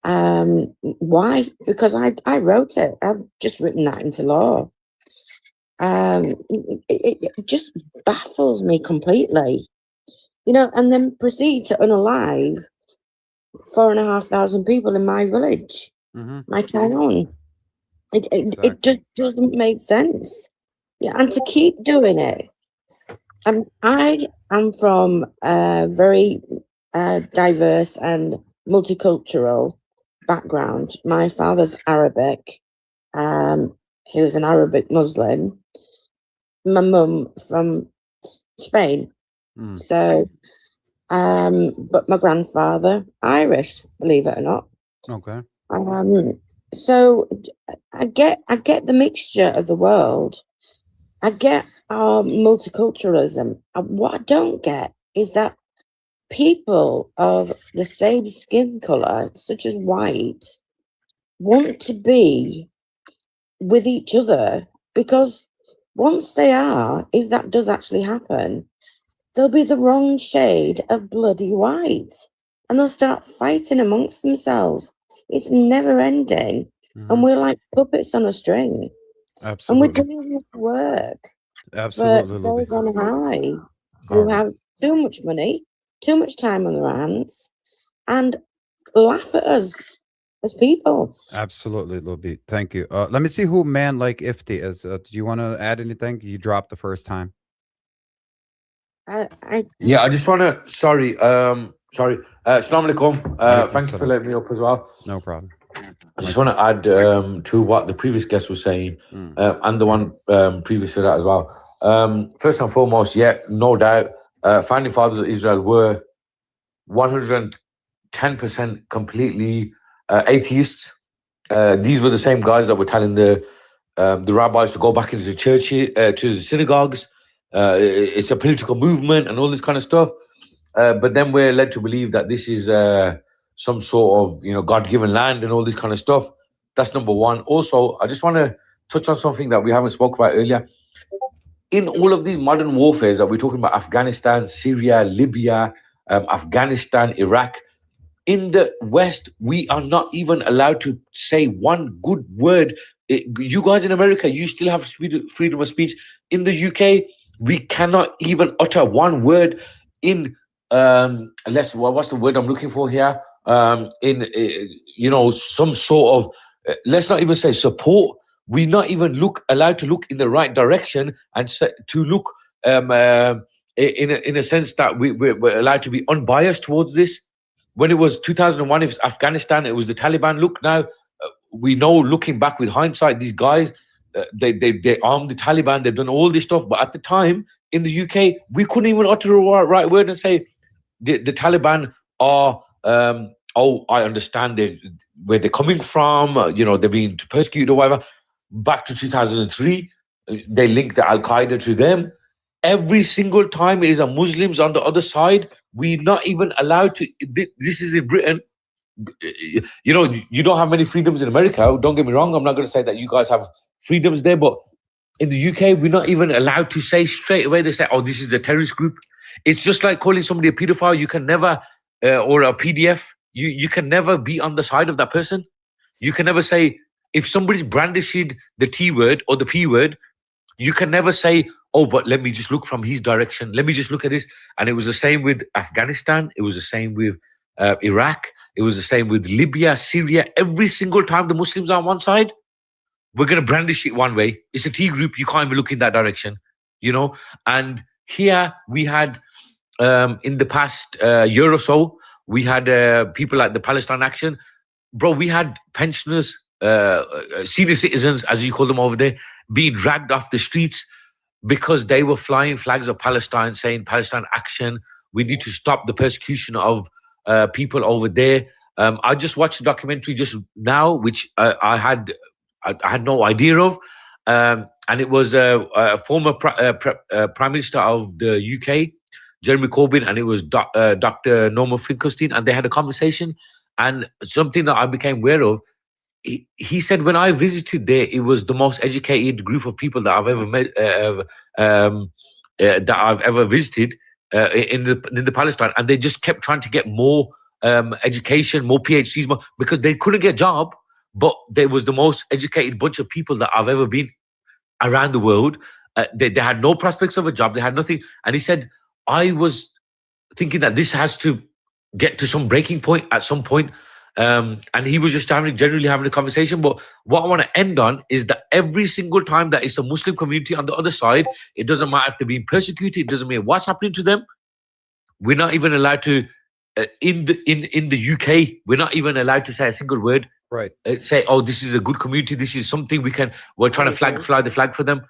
Why? Because I wrote it. I've just written that into law. It just baffles me completely, you know, and then proceed to unalive 4,500 people in my village, my town. It just doesn't make sense. Yeah, and to keep doing it. I am from a very diverse and multicultural background. My father's Arabic. He was an Arabic Muslim. My mum from Spain. So, but my grandfather Irish, believe it or not. Okay. So I get the mixture of the world. I get our multiculturalism. What I don't get is that people of the same skin color, such as white, want to be with each other, because once they are, if that does actually happen, they'll be the wrong shade of bloody white and they'll start fighting amongst themselves. It's never ending. And we're like puppets on a string. Absolutely. And we're doing this work. Absolutely. But those on high who have too much money, too much time on their hands, and laugh at us as people. Absolutely, Luby. Thank you. Let me see who Man Like Ifti is. Do you want to add anything? You dropped the first time. Yeah, I just want to, sorry. Assalamu alaikum. Thank you for letting me up as well. No problem. I just want to add to what the previous guest was saying, and the one previous to that as well. First and foremost, yeah, no doubt, founding fathers of Israel were 110% completely atheists. These were the same guys that were telling the rabbis to go back into the church, to the synagogues. It's a political movement and all this kind of stuff. But then we're led to believe that this is some sort of, you know, God-given land and all this kind of stuff. That's number one. Also, I just want to touch on something that we haven't spoke about earlier. In all of these modern warfares that we're talking about, Afghanistan, Syria, Libya, Afghanistan, Iraq, in the West, we are not even allowed to say one good word. You guys in America, you still have freedom of speech. In the UK, we cannot even utter one word in, what's the word I'm looking for here? You know, some sort of, let's not even say support. We're not even allowed to look in the right direction and to look in a sense that we're allowed to be unbiased towards this. When it was 2001, it was Afghanistan, it was the Taliban. Look now, we know, looking back with hindsight, these guys, they armed the Taliban, they've done all this stuff. But at the time, in the UK, we couldn't even utter the right word and say, the Taliban are, I understand where they're coming from, you know, they're being persecuted or whatever. Back to 2003, they linked the Al-Qaeda to them. Every single time it is a Muslims on the other side, we're not even allowed to, this is in Britain, you know, you don't have many freedoms in America. Don't get me wrong. I'm not going to say that you guys have freedoms there, but in the UK, we're not even allowed to say straight away. They say, "Oh, this is a terrorist group." It's just like calling somebody a pedophile. You can never, or a PDF. You can never be on the side of that person. You can never say, if somebody's brandishing the T word or the P word, you can never say, "Oh, but let me just look from his direction. Let me just look at this." And it was the same with Afghanistan. It was the same with Iraq. It was the same with Libya, Syria. Every single time the Muslims are on one side, we're going to brandish it one way. It's a T group. You can't even look in that direction, you know. And here we had, in the past year or so, we had people like the Palestine Action. Bro, we had pensioners, senior citizens, as you call them over there, being dragged off the streets because they were flying flags of Palestine, saying Palestine Action. We need to stop the persecution of people over there. I just watched a documentary just now, which I had no idea of, and it was a former Prime Minister of the UK, Jeremy Corbyn, and it was Dr. Norman Finkelstein, and they had a conversation. And something that I became aware of, he said, when I visited there, it was the most educated group of people that I've ever met, that I've ever visited in the Palestine, and they just kept trying to get more education, more PhDs, more, because they couldn't get a job. But there was the most educated bunch of people that I've ever been around the world. They had no prospects of a job. They had nothing. And he said, I was thinking that this has to get to some breaking point at some point. And he was just generally having a conversation. But what I want to end on is that every single time that it's a Muslim community on the other side, it doesn't matter if they're being persecuted, it doesn't matter what's happening to them. We're not even allowed to, in the UK, we're not even allowed to say a single word. Right. Say, "Oh, this is a good community. This is something we're trying to fly the flag for them."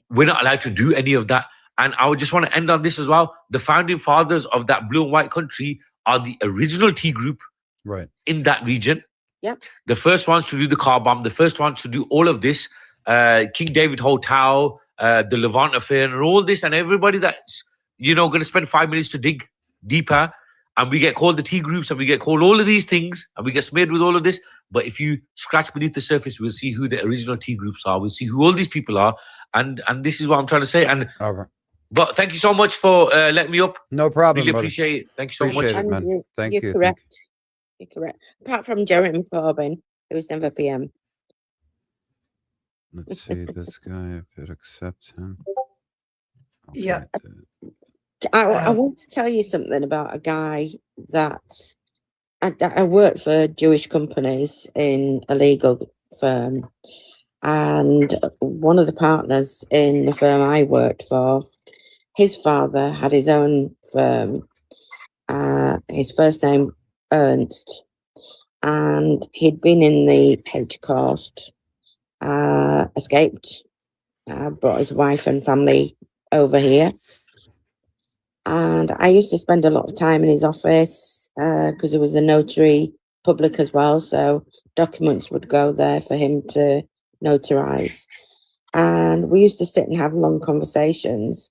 We're not allowed to do any of that. And I would just want to end on this as well. The founding fathers of that blue and white country are the original T group, right, in that region. Yeah. The first ones to do the car bomb, the first ones to do all of this, King David Hotel, the Levant affair, and all this, and everybody that's, you know, going to spend 5 minutes to dig deeper. And we get called the T groups, and we get called all of these things, and we get smeared with all of this. But if you scratch beneath the surface, we'll see who the original T groups are. We'll see who all these people are. And this is what I'm trying to say. And but thank you so much for letting me up. No problem. Really brother. appreciate it. Thank you so Appreciate much. it, man. Thank You're you. correct. You're correct. Apart from Jeremy Corbyn, who was never PM. Let's see this guy, if it accepts him. Okay. Yeah. I want to tell you something about a guy that I work for Jewish companies in a legal firm, and one of the partners in the firm I worked for, his father had his own firm. His first name Ernst, and he'd been in the Holocaust, escaped, brought his wife and family over here. And I used to spend a lot of time in his office because it was a notary public as well. So documents would go there for him to notarize. And we used to sit and have long conversations.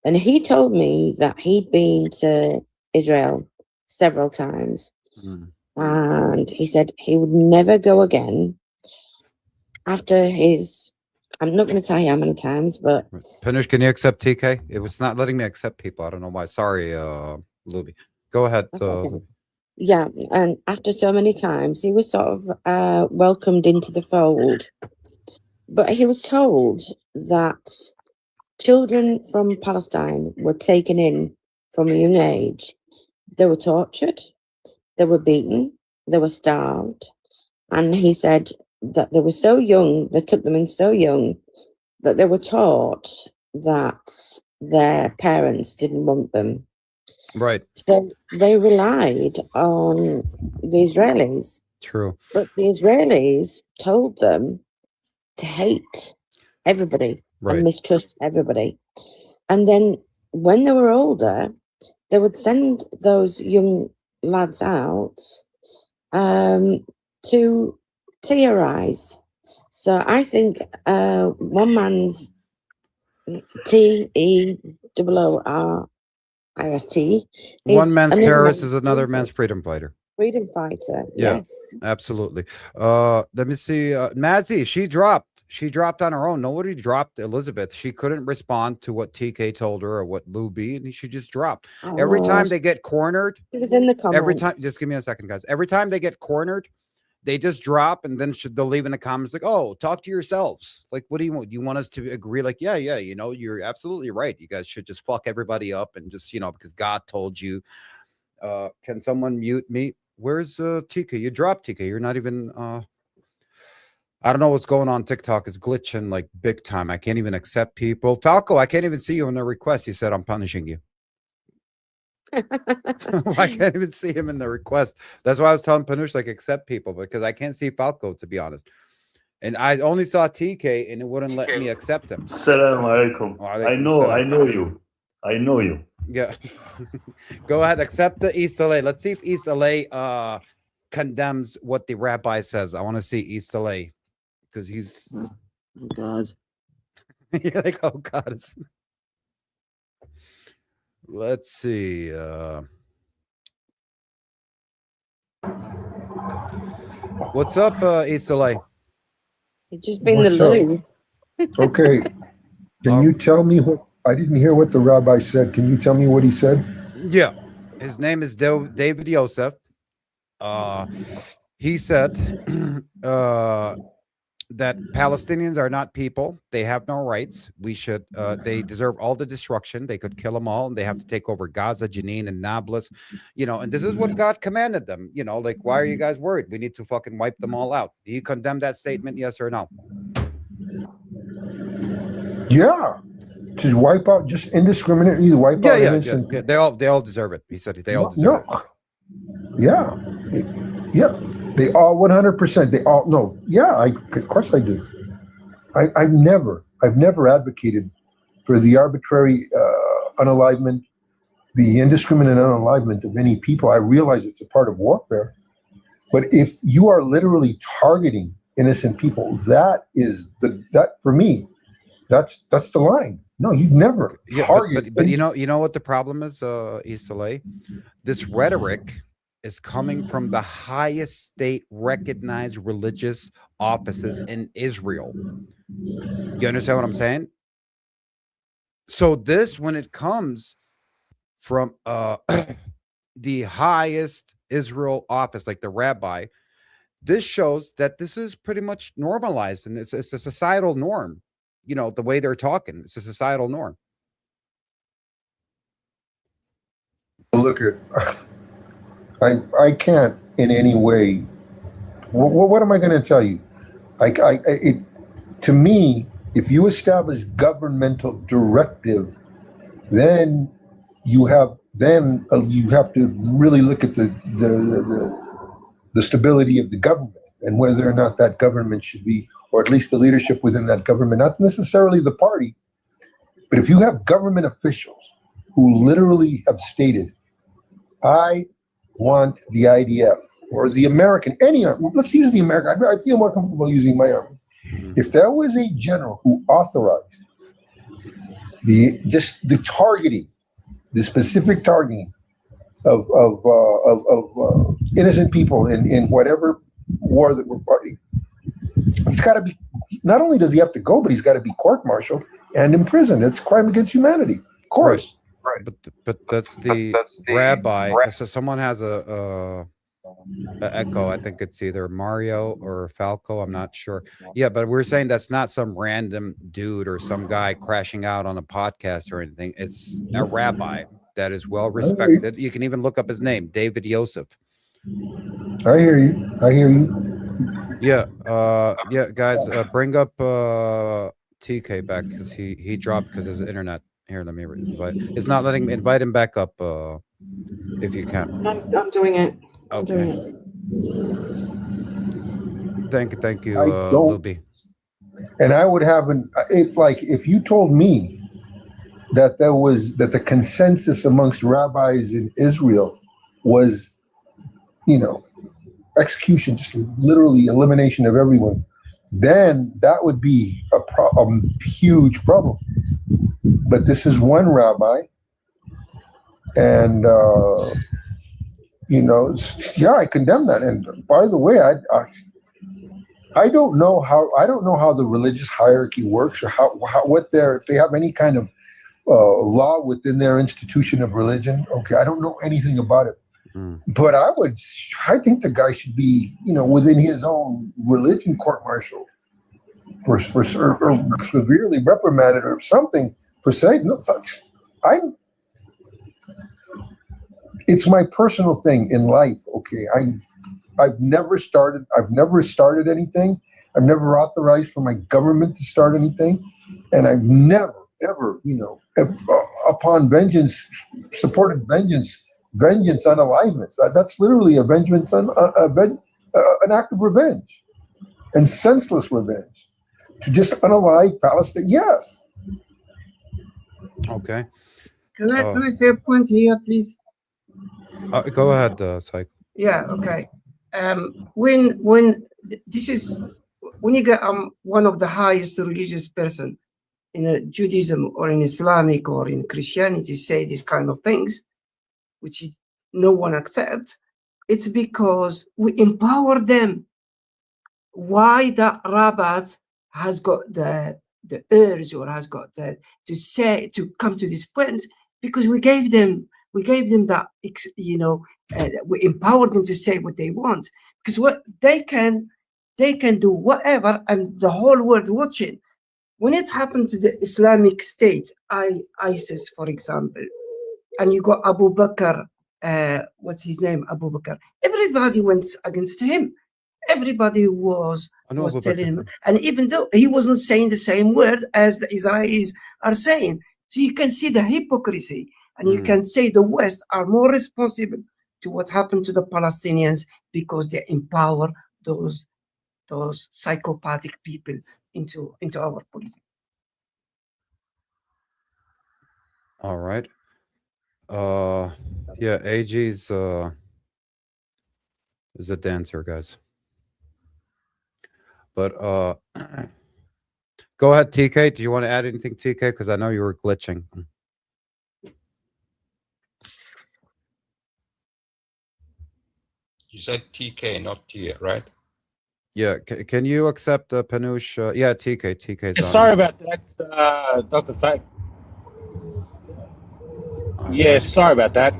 And he told me that he'd been to Israel several times. And he said he would never go again after his... I'm not going to tell you how many times, but... Pinish, can you accept TK? It was not letting me accept people. I don't know why. Sorry, Luby. Go ahead. Okay. Yeah, and after so many times, he was sort of welcomed into the fold. But he was told that children from Palestine were taken in from a young age. They were tortured, they were beaten, they were starved. And he said that they were so young, they took them in so young, that they were taught that their parents didn't want them. Right. So they relied on the Israelis. True. But the Israelis told them to hate everybody and mistrust everybody. And then when they were older, they would send those young lads out to terrorize. So I think one man's TEOORIST. One man's terrorist is another man's freedom fighter. freedom fighter. Yeah, Yes. absolutely. Let me see. Mazzy, she dropped on her own. Nobody dropped Elizabeth. She couldn't respond to what TK told her or what Lou B, and she just dropped. Every time they get cornered, It was in the comments. every time, just give me a second, guys. Every time they get cornered, they just drop, and then they'll leave in the comments like, "Oh, talk to yourselves." Like, what do you want? You want us to agree? Like, yeah, you know, you're absolutely right. You guys should just fuck everybody up and just, you know, because God told you. Can someone mute me? Where's TK? You dropped TK. You're not even I don't know what's going on. TikTok is glitching like big time. I can't even accept people. Falco, I can't even see you in the request. He said I'm punishing you. I can't even see him in the request. That's why I was telling Panush, like, accept people, because I can't see Falco, to be honest. And I only saw TK and it wouldn't let me accept him. Assalamu alaikum. I know you. Yeah. Go ahead, accept the East LA. Let's see if East LA condemns what the rabbi says. I want to see East LA because he's oh God. You're like, oh God. Let's see. What's up, East LA? It's just been the loo. Okay. Can you tell me what I didn't hear what the rabbi said? Can you tell me what he said? Yeah. His name is David Yosef. He said that Palestinians are not people. They have no rights. We should, they deserve all the destruction. They could kill them all, and they have to take over Gaza, Jenin, and Nablus, you know, and this is what God commanded them, you know, like, why are you guys worried? We need to fucking wipe them all out. Do you condemn that statement? Yes or no? Yeah. To wipe out, just indiscriminately wipe out innocent. Yeah. They all deserve it. He said they all deserve it. Yeah. Yeah. They all 100%. They all no. Yeah, of course I do. I've never advocated for the arbitrary unalivement, the indiscriminate unalivement of any people. I realize it's a part of warfare, but if you are literally targeting innocent people, that for me, that's the line. No, you'd never target. But you know what the problem is, East LA? This rhetoric is coming from the highest state recognized religious offices in Israel. You understand what I'm saying? So this, when it comes from the highest Israel office, like the rabbi, this shows that this is pretty much normalized, and it's a societal norm. You know, the way they're talking, it's a societal norm. Look at, I can't in any way. What am I going to tell you? To me, if you establish governmental directive, then you have to really look at the stability of the government and whether or not that government should be, or at least the leadership within that government, not necessarily the party, but if you have government officials who literally have stated, I want the IDF or the American, any army, let's use the American, I feel more comfortable using my army. If there was a general who authorized the targeting, the specific targeting of innocent people in whatever war that we're fighting, he's got to be, not only does he have to go, but he's got to be court-martialed and imprisoned. It's crime against humanity, of course. Right. But that's the rabbi. So someone has a echo. I think it's either Mario or Falco. I'm not sure. Yeah, but we're saying that's not some random dude or some guy crashing out on a podcast or anything. It's a rabbi that is well respected. You can even look up his name, David Yosef. I hear you. Yeah. Yeah, guys, bring up TK back because he dropped because his internet. Here, let me invite. It's not letting me invite him back up if you can. I'm doing it. I'm Okay. doing it. Thank you, Luby. And I would have if you told me that the consensus amongst rabbis in Israel was, execution, just literally elimination of everyone, then that would be a huge problem. But this is one rabbi, and I condemn that. And by the way, I don't know how the religious hierarchy works, or if they have any kind of law within their institution of religion. Okay, I don't know anything about it. But I think the guy should be, within his own religion court-martialed or severely reprimanded or something for saying, no, it's my personal thing in life. Okay, I've never started anything. I've never authorized for my government to start anything, and I've never ever, upon vengeance, supported vengeance unaliveness. That's literally a vengeance an act of revenge, and senseless revenge, to just unalive Palestine. Yes. Okay. Can I say a point here, please? Go ahead, Psycho. Yeah. Okay. When you get one of the highest religious person in Judaism or in Islamic or in Christianity say these kind of things, which no one accepts, it's because we empower them. Why the rabbis has got the urge or has got to come to this point? Because we gave them that, we empowered them to say what they want, because what they can do whatever, and the whole world watching. When it happened to the Islamic State, ISIS, for example, and you got Abu Bakr, what's his name, Abu Bakr, everybody went against him. Everybody was telling him, and even though he wasn't saying the same word as the Israelis are saying, so you can see the hypocrisy, and you can say the West are more responsible to what happened to the Palestinians because they empower those psychopathic people into our politics. All right. Yeah, AG's is a dancer, guys. But go ahead, TK. Do you want to add anything, TK? Because I know you were glitching. You said TK, not T, right? Yeah. Can you accept the Panush? Yeah, TK. TK's Sorry about that, Dr. Fake. Yeah, sorry about that.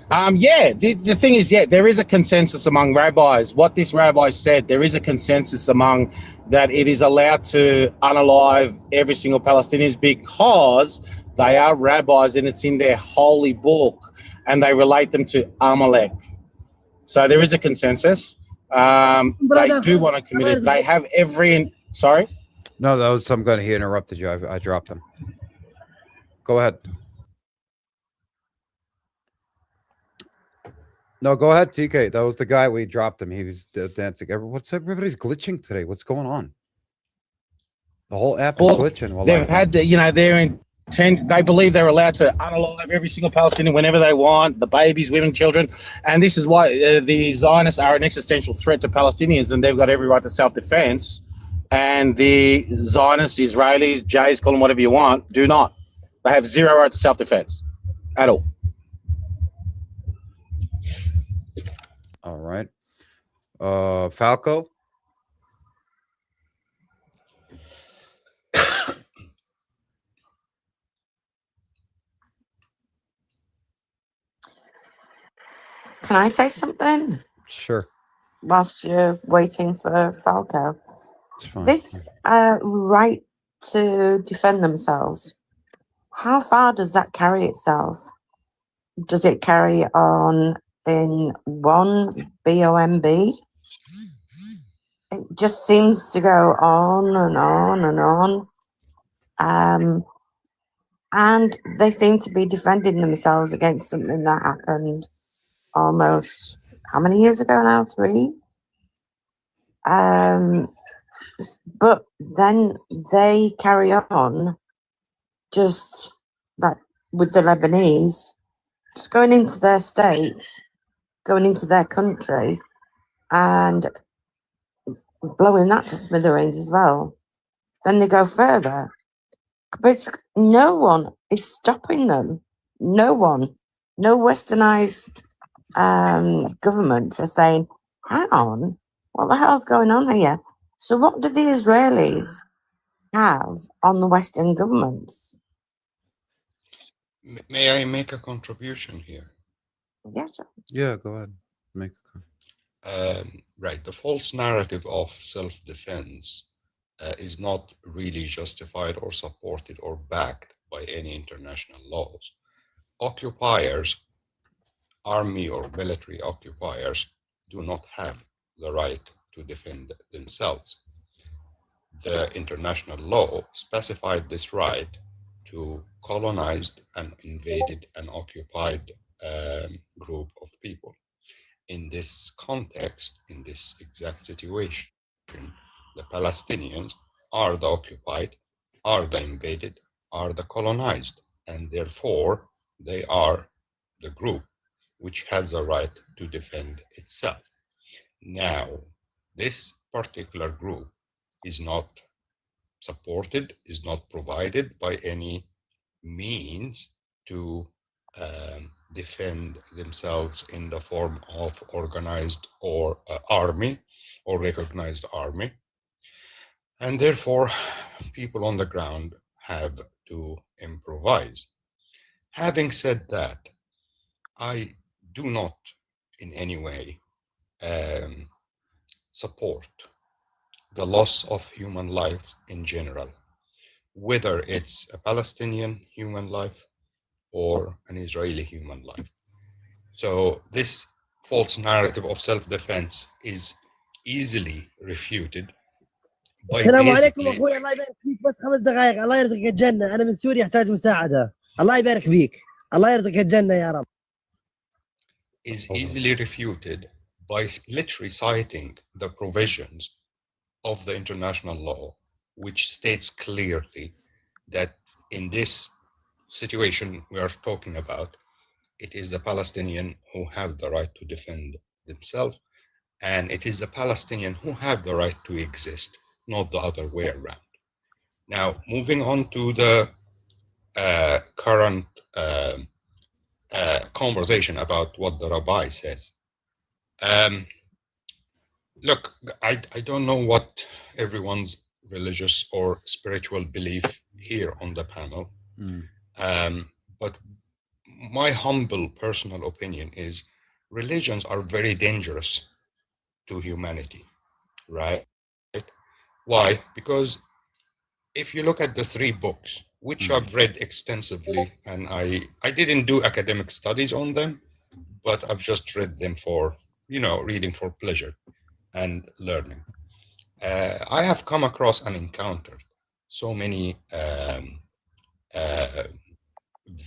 The thing is, there is a consensus among rabbis. What this rabbi said, there is a consensus among that it is allowed to unalive every single Palestinian because they are rabbis and it's in their holy book and they relate them to Amalek. So there is a consensus. They do want to commit it. They have sorry? No, that was some guy. He interrupted you. I dropped him. Go ahead. No, go ahead, TK. That was the guy. We dropped him. He was dancing. Everybody's glitching today? What's going on? The whole app is glitching. They've had their intent. They believe they're allowed to unalive every single Palestinian whenever they want, the babies, women, children. And this is why the Zionists are an existential threat to Palestinians, and they've got every right to self-defense. And the Zionists, Israelis, Jays, call them whatever you want, do not. They have zero right to self-defense at all. All right. Falco? Can I say something? Sure. Whilst you're waiting for Falco. It's fine. This right to defend themselves, how far does that carry itself? Does it carry on in one BOMB? It just seems to go on and on and on. And they seem to be defending themselves against something that happened almost, how many years ago now? 3? But then they carry on just like with the Lebanese, just going into their state, going into their country and blowing that to smithereens as well. Then they go further. But no one is stopping them. No one. No westernized governments are saying, hang on, what the hell's going on here? So what do the Israelis have on the Western governments? May I make a contribution here? Yes, sir. Yeah, go ahead. Make right. The false narrative of self-defense is not really justified or supported or backed by any international laws. Occupiers, army or military occupiers, do not have the right to defend themselves. The international law specified this right to colonized and invaded and occupied group of people. In this context, in this exact situation, the Palestinians are the occupied, are the invaded, are the colonized, and therefore they are the group which has a right to defend itself. Now, this particular group is not supported, is not provided by any means to defend themselves in the form of organized or army or recognized army. And therefore, people on the ground have to improvise. Having said that, I do not in any way support the loss of human life in general, whether it's a Palestinian human life or an Israeli human life. So this false narrative of self-defense is easily refuted by السلام عليكم basically اخوي الله يبارك فيك بس 5 دقائق الله يرزقك الجنة انا من سوريا احتاج مساعدة الله يبارك فيك الله يرزقك الجنة يا رب is easily refuted by literally citing the provisions of the international law, which states clearly that in this situation we are talking about, it is the Palestinian who have the right to defend themselves, and it is the Palestinian who have the right to exist, not the other way around. Now, moving on to the current conversation about what the rabbi says. Look, I don't know what everyone's religious or spiritual belief here on the panel, but my humble personal opinion is religions are very dangerous to humanity, right? Why? Because if you look at the 3 books, which I've read extensively, and I didn't do academic studies on them, but I've just read them for, reading for pleasure and learning. I have come across and encountered so many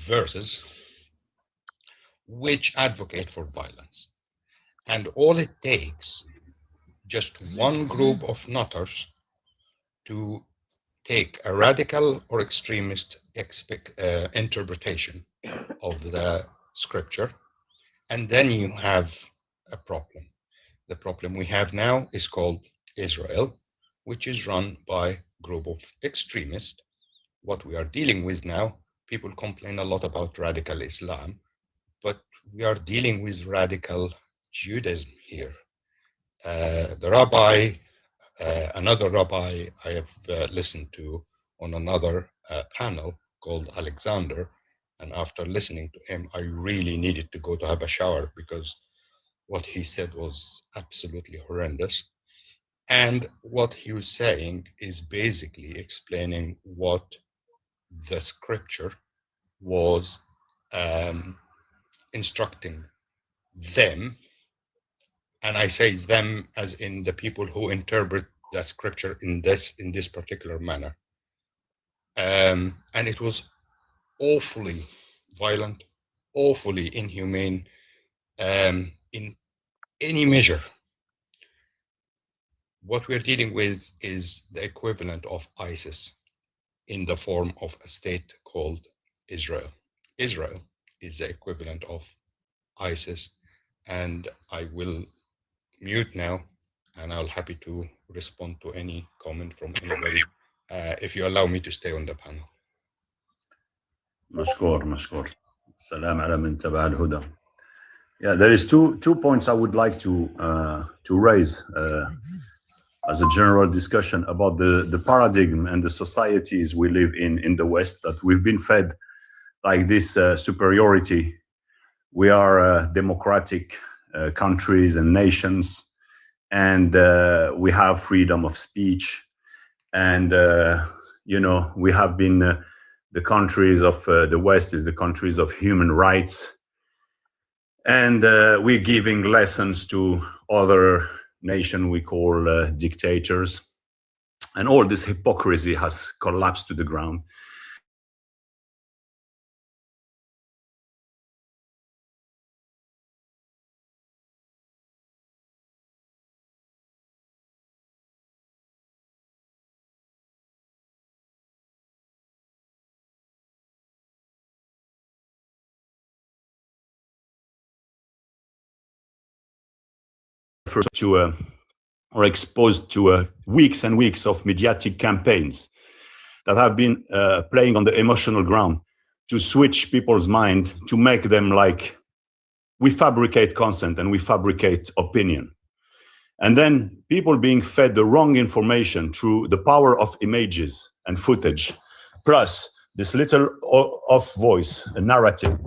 verses which advocate for violence. And all it takes, just one group of nutters to take a radical or extremist interpretation of the scripture, and then you have a problem. The problem we have now is called Israel, which is run by a group of extremists. What we are dealing with now, people complain a lot about radical Islam, but we are dealing with radical Judaism here. The rabbi, another rabbi I have listened to on another panel called Alexander, and after listening to him, I really needed to go to have a shower because what he said was absolutely horrendous. And what he was saying is basically explaining what the scripture was instructing them. And I say them as in the people who interpret the scripture in this particular manner. And it was awfully violent, awfully inhumane, in any measure. What we're dealing with is the equivalent of ISIS in the form of a state called Israel. Israel is the equivalent of ISIS, and I will mute now, and I'll happy to respond to any comment from anybody, if you allow me to stay on the panel. مشكور. السلام على من تبع الهدى. Yeah, there is two points I would like to raise as a general discussion about the paradigm and the societies we live in the West, that we've been fed like this superiority. We are democratic countries and nations, and we have freedom of speech, and you know, we have been the countries of the West is the countries of human rights, and we're giving lessons to other nation we call dictators, and all this hypocrisy has collapsed to the ground. To or exposed to weeks and weeks of mediatic campaigns that have been playing on the emotional ground to switch people's mind, to make them like, we fabricate consent and we fabricate opinion. And then people being fed the wrong information through the power of images and footage, plus this little off voice, a narrative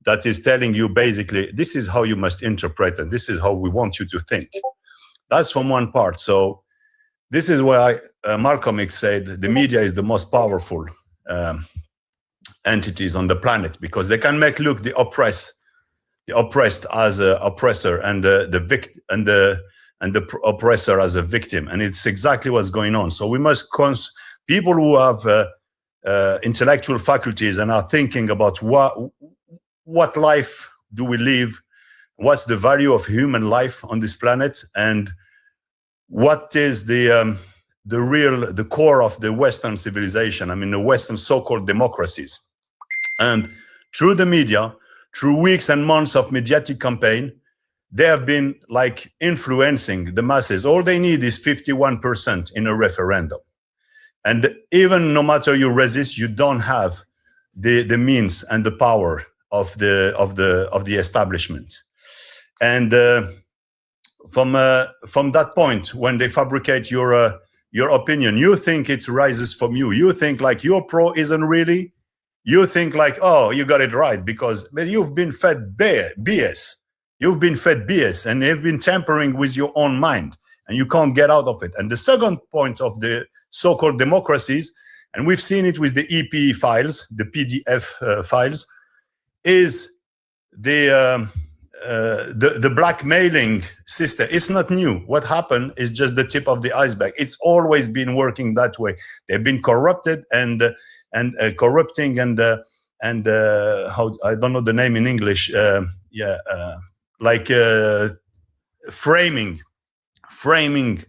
that is telling you basically, this is how you must interpret and this is how we want you to think. That's from one part. So this is why Malcolm X said the media is the most powerful entities on the planet, because they can make look the oppressed as an oppressor and the oppressor as a victim, and it's exactly what's going on. So we must people who have intellectual faculties and are thinking about what life do we live, what's the value of human life on this planet, and what is the core of the Western civilization, I mean the Western so-called democracies. And through the media, through weeks and months of mediatic campaign, they have been like influencing the masses. All they need is 51% in a referendum. And even no matter you resist, you don't have the means and the power of the establishment. And from that point, when they fabricate your opinion, you think it rises from you. You think like your pro isn't really. You think like, oh, you got it right because you've been fed BS. You've been fed BS, and you've been tampering with your own mind, and you can't get out of it. And the second point of the so-called democracies, and we've seen it with the EP files, the PDF files, is the blackmailing system. It's not new. What happened is just the tip of the iceberg. It's always been working that way. They've been corrupted and corrupting and how, I don't know the name in English. Framing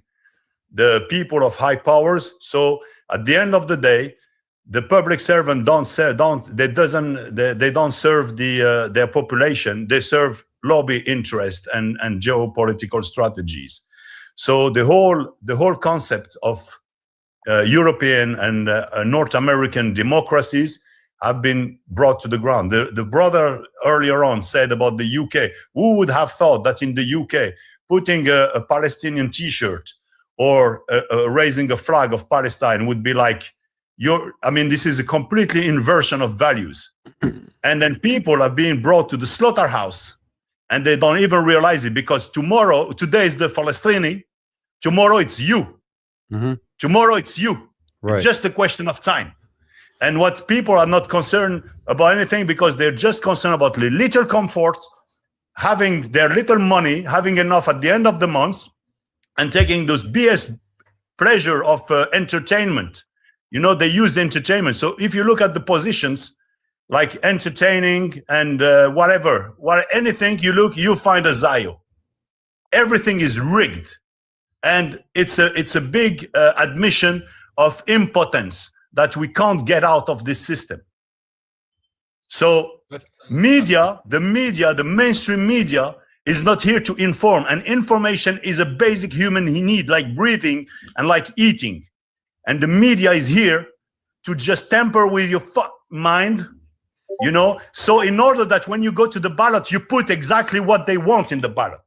the people of high powers. So at the end of the day, the public servant don't serve their population. They serve lobby interest and geopolitical strategies. So the whole concept of European and North American democracies have been brought to the ground. The brother earlier on said about the UK. Who would have thought that in the UK, putting a Palestinian T-shirt or raising a flag of Palestine would be like, this is a completely inversion of values. And then people are being brought to the slaughterhouse and they don't even realize it, because today is the Palestinian, tomorrow it's you. Mm-hmm. Tomorrow it's you. Right. It's just a question of time. And what people are not concerned about anything, because they're just concerned about little comfort, having their little money, having enough at the end of the month, and taking those BS pleasure of entertainment. You know, they use the entertainment. So if you look at the positions, like entertaining and anything you look, you find a Zayo. Everything is rigged. And it's a big admission of impotence that we can't get out of this system. So the mainstream media is not here to inform, and information is a basic human need, like breathing and like eating. And the media is here to just tamper with your mind You know, so in order that when you go to the ballot, you put exactly what they want in the ballot.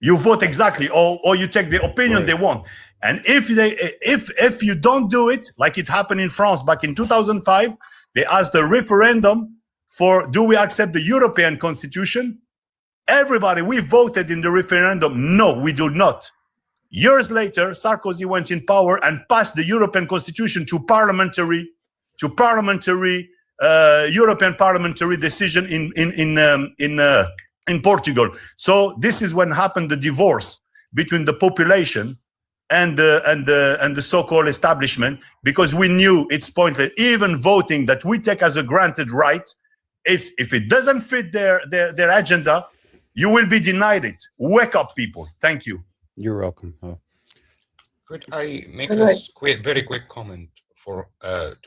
You vote exactly, or you take the opinion they want. And if you don't do it, like it happened in France back in 2005, they asked the referendum for, do we accept the European Constitution? Everybody, we voted in the referendum, no, we do not. Years later, Sarkozy went in power and passed the European Constitution to European parliamentary decision in Portugal. So this is when happened the divorce between the population and the so-called establishment, because we knew it's pointless. Even voting that we take as a granted right, if it doesn't fit their agenda, you will be denied it. Wake up, people. Thank you. You're welcome. Could I make a very quick comment to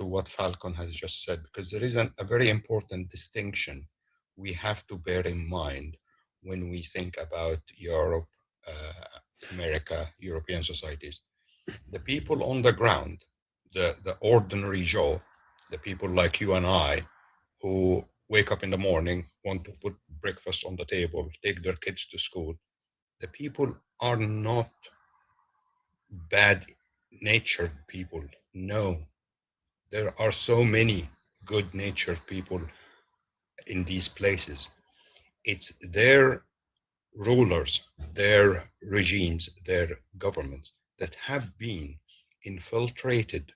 what Falcon has just said? Because there is a very important distinction we have to bear in mind when we think about Europe, America, European societies. The people on the ground, the ordinary Joe, the people like you and I, who wake up in the morning, want to put breakfast on the table, take their kids to school, the people are not bad-natured people. No, there are so many good-natured people in these places. It's their rulers, their regimes, their governments that have been infiltrated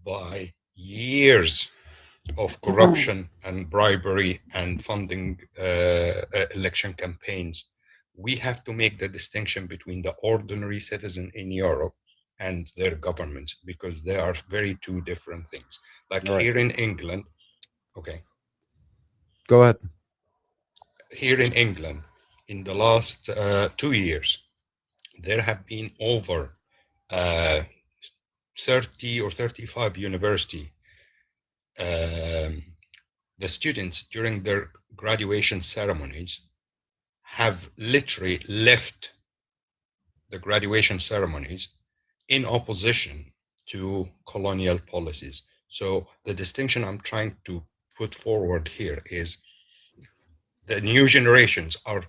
by years of corruption and bribery and funding election campaigns. We have to make the distinction between the ordinary citizen in Europe and their governments, because they are two very things. Like here in England, Go ahead. Here in England, in the last 2 years, there have been over 30 or 35 universities. The students during their graduation ceremonies have literally left the graduation ceremonies in opposition to colonial policies. So the distinction I'm trying to put forward here is the new generations are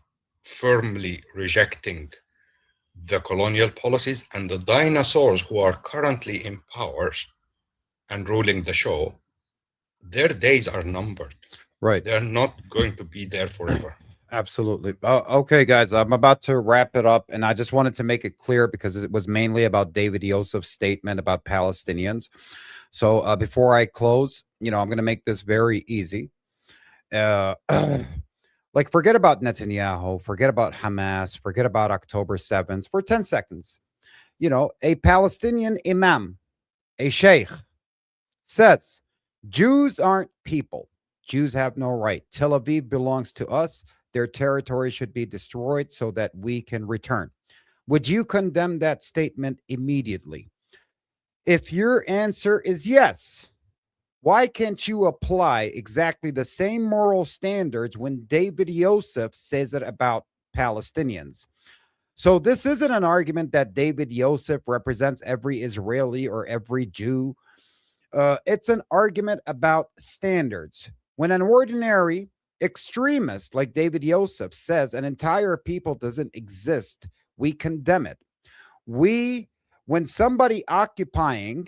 firmly rejecting the colonial policies, and the dinosaurs who are currently in power and ruling the show, their days are numbered. Right. They're not going to be there forever. Absolutely. Okay, guys, I'm about to wrap it up, and I just wanted to make it clear because it was mainly about David Yosef's statement about Palestinians. So before I close, I'm going to make this very easy. Like, forget about Netanyahu, forget about Hamas, forget about October 7th for 10 seconds. A Palestinian imam, a sheikh, says, Jews aren't people. Jews have no right. Tel Aviv belongs to us. Their territory should be destroyed so that we can return. Would you condemn that statement immediately? If your answer is yes, why can't you apply exactly the same moral standards when David Yosef says it about Palestinians? So this isn't an argument that David Yosef represents every Israeli or every Jew. It's an argument about standards. When an ordinary extremist like David Yosef says an entire people doesn't exist, we condemn it. When somebody occupying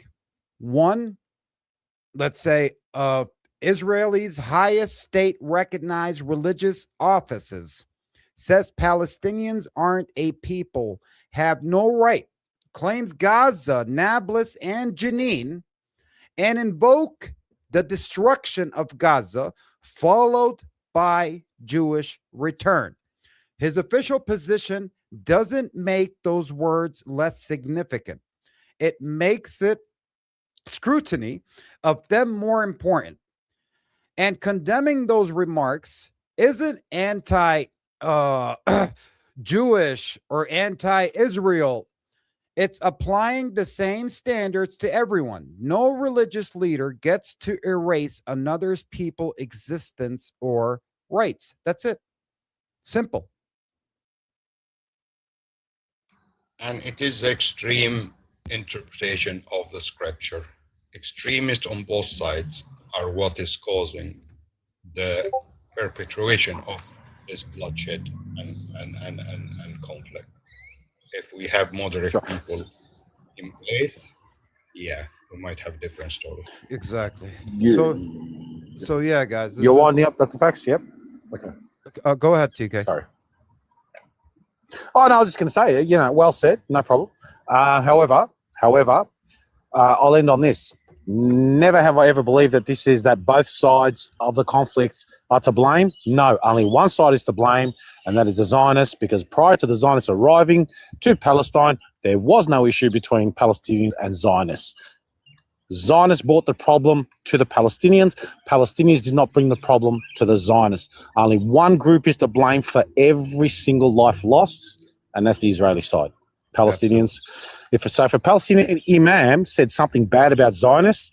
one, let's say, Israel's highest state recognized religious offices says Palestinians aren't a people, have no right, claims Gaza, Nablus, and Jenin, and invoke the destruction of Gaza, followed by Jewish return. His official position doesn't make those words less significant. It makes it scrutiny of them more important. And condemning those remarks isn't anti-Jewish or anti-Israel. It's applying the same standards to everyone. No religious leader gets to erase another's people's existence or rights. That's it. Simple. And it is the extreme interpretation of the scripture. Extremists on both sides are what is causing the perpetuation of this bloodshed and conflict. If we have moderate people in place, yeah, we might have a different story. Exactly. You- So yeah, guys. You're winding up the facts, yep. Okay. Go ahead, TK. Sorry. Oh no, I was just going to say, well said, no problem. However, I'll end on this. Never have I ever believed that both sides of the conflict are to blame. No, only one side is to blame, and that is the Zionists, because prior to the Zionists arriving to Palestine, there was no issue between Palestinians and Zionists. Zionists brought the problem to the Palestinians. Palestinians did not bring the problem to the Zionists. Only one group is to blame for every single life lost, and that's the Israeli side. Palestinians. If a Palestinian imam said something bad about Zionists,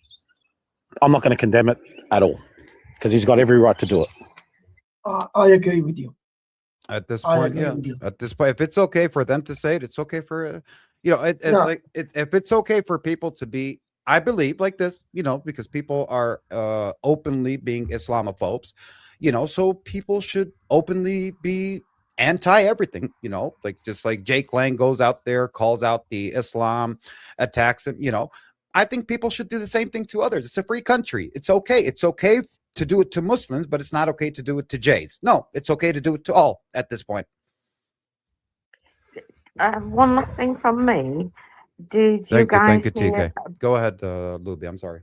I'm not going to condemn it at all, because he's got every right to do it. I agree with you. At this I point, agree yeah. with you. At this point, if it's okay for them to say it, it's okay for if it's okay for people to be, I believe, like this, because people are openly being Islamophobes, so people should openly be anti everything, just like Jake Lang goes out there, calls out the Islam, attacks it, I think people should do the same thing to others. It's a free country. It's okay. It's okay to do it to Muslims, but it's not okay to do it to Jays. No, it's okay to do it to all at this point. One last thing from me. Did you Thank guys you, hear? TK. Go ahead, Luby. I'm sorry.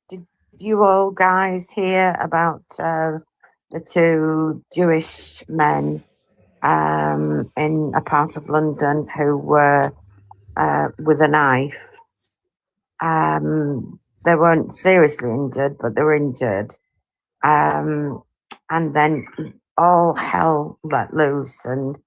Did you all guys hear about the two Jewish men in a part of London who were with a knife? They weren't seriously injured, but they were injured. And then all hell let loose, and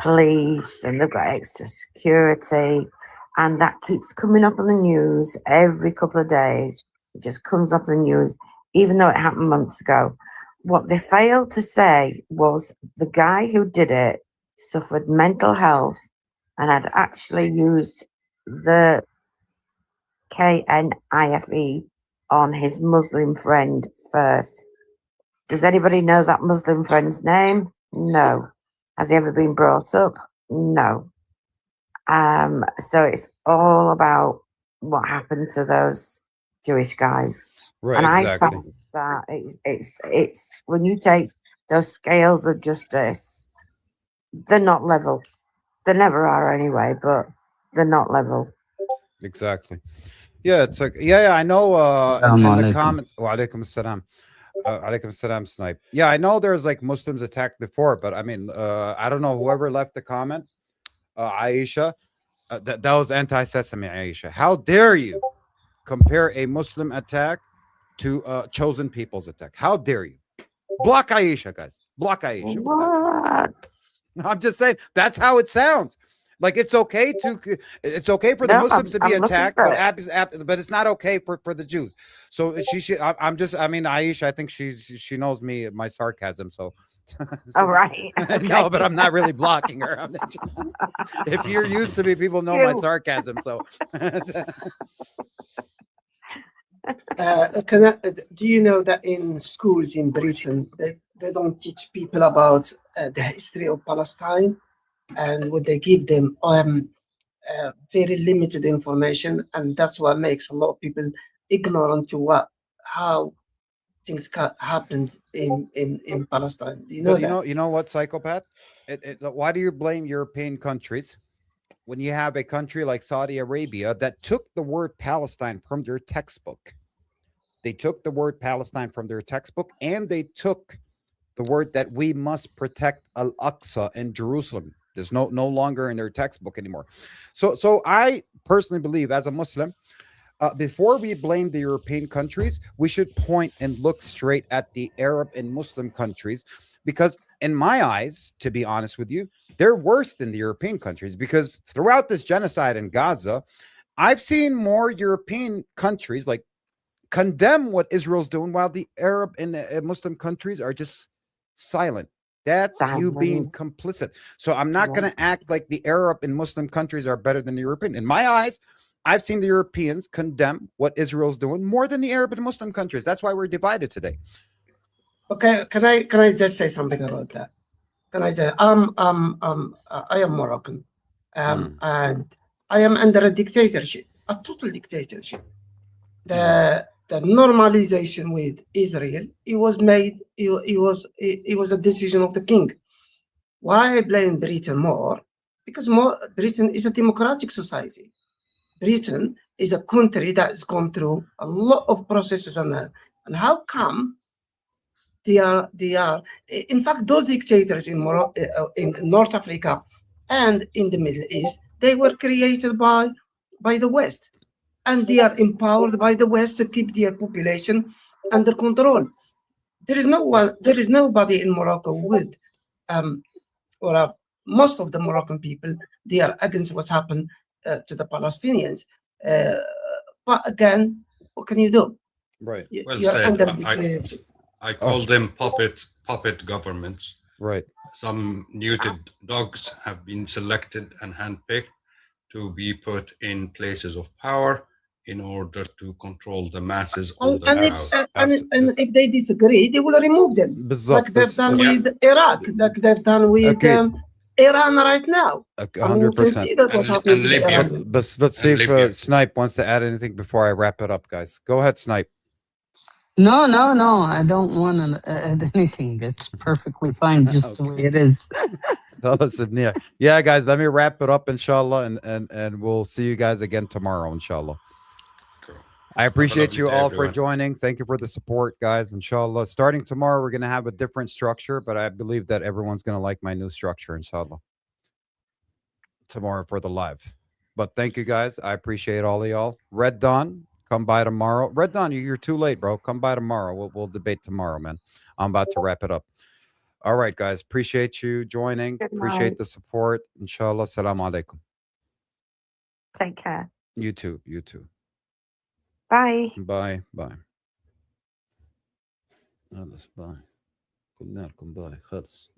police, and they've got extra security, and that keeps coming up on the news every couple of days. It just comes up on the news, even though it happened months ago. What they failed to say was the guy who did it suffered mental health and had actually used the KNIFE on his Muslim friend first. Does anybody know that Muslim friend's name? No. Has he ever been brought up? No. So it's all about what happened to those Jewish guys. Right, and I exactly. found that it's when you take those scales of justice, they're not level. They never are anyway, but they're not level. Exactly. Yeah, it's like I know in the comments. Wa alaikum assalam. Alaikum assalam, Snipe. Yeah, I know there's like Muslims attacked before, but I mean, I don't know whoever left the comment, Aisha, that was anti-sesame, Aisha. How dare you compare a Muslim attack to chosen people's attack? How dare you? Block Aisha, guys. Block Aisha. What? I'm just saying that's how it sounds. Like it's okay for the Muslims to be attacked, but it's not okay for the Jews. So Aisha, I think she knows me, my sarcasm. So All right. No, but I'm not really blocking her. If you're used to me, people know my sarcasm. So do you know that in schools in Britain they don't teach people about the history of Palestine, and what they give them very limited information, and that's what makes a lot of people ignorant to how things happened in Palestine. Do you know that? You know what, psychopath? Why do you blame European countries when you have a country like Saudi Arabia that took the word Palestine from their textbook? They took the word Palestine from their textbook, and they took the word that we must protect Al-Aqsa in Jerusalem. There's no longer in their textbook anymore. So I personally believe, as a Muslim, before we blame the European countries, we should point and look straight at the Arab and Muslim countries, because in my eyes, to be honest with you, they're worse than the European countries, because throughout this genocide in Gaza, I've seen more European countries like condemn what Israel's doing, while the Arab and the Muslim countries are just silent. That's you being complicit. So I'm not going to act like the Arab and Muslim countries are better than the European. In my eyes, I've seen the Europeans condemn what Israel's doing more than the Arab and Muslim countries. That's why we're divided today. Okay, can I just say something about that? Can I say I am Moroccan, and I am under a dictatorship, a total dictatorship. The normalization with Israel, it was made. It was a decision of the king. Why I blame Britain more? Because Britain is a democratic society. Britain is a country that has gone through a lot of processes on that. And how come they are in fact, those dictators in North Africa and in the Middle East, they were created by the West, and they are empowered by the West to keep their population under control. There is nobody in Morocco with most of the Moroccan people, they are against what's happened to the Palestinians. But again, what can you do? Right. Well You're under said. dictatorship. I call them puppet governments. Right. Some neutered dogs have been selected and handpicked to be put in places of power in order to control the masses on the ground. And if they disagree, they will remove them. Like they've done with Iraq, like they've done with Iran right now. I mean, you can see that's what's happening to Iran. But let's see if Snipe wants to add anything before I wrap it up, guys. Go ahead, Snipe. No, I don't want to add anything. It's perfectly fine, just the way it is. Yeah, guys, let me wrap it up, inshallah, and we'll see you guys again tomorrow, inshallah. Cool. I appreciate you all everyone. for joining. Thank you for the support, guys. Inshallah, starting tomorrow, we're going to have a different structure, but I believe that everyone's going to like my new structure, inshallah, tomorrow for the live. But thank you, guys. I appreciate all of y'all. Red Dawn, come by tomorrow. Red Dawn, you're too late, bro. Come by tomorrow. We'll debate tomorrow, man. I'm about to wrap it up. All right, guys. Appreciate you joining. Good Appreciate night. the support. Inshallah. Assalamu alaikum. Take care. You too. You too. Bye. Bye. Bye. Bye. قلنا لكم باي خلص.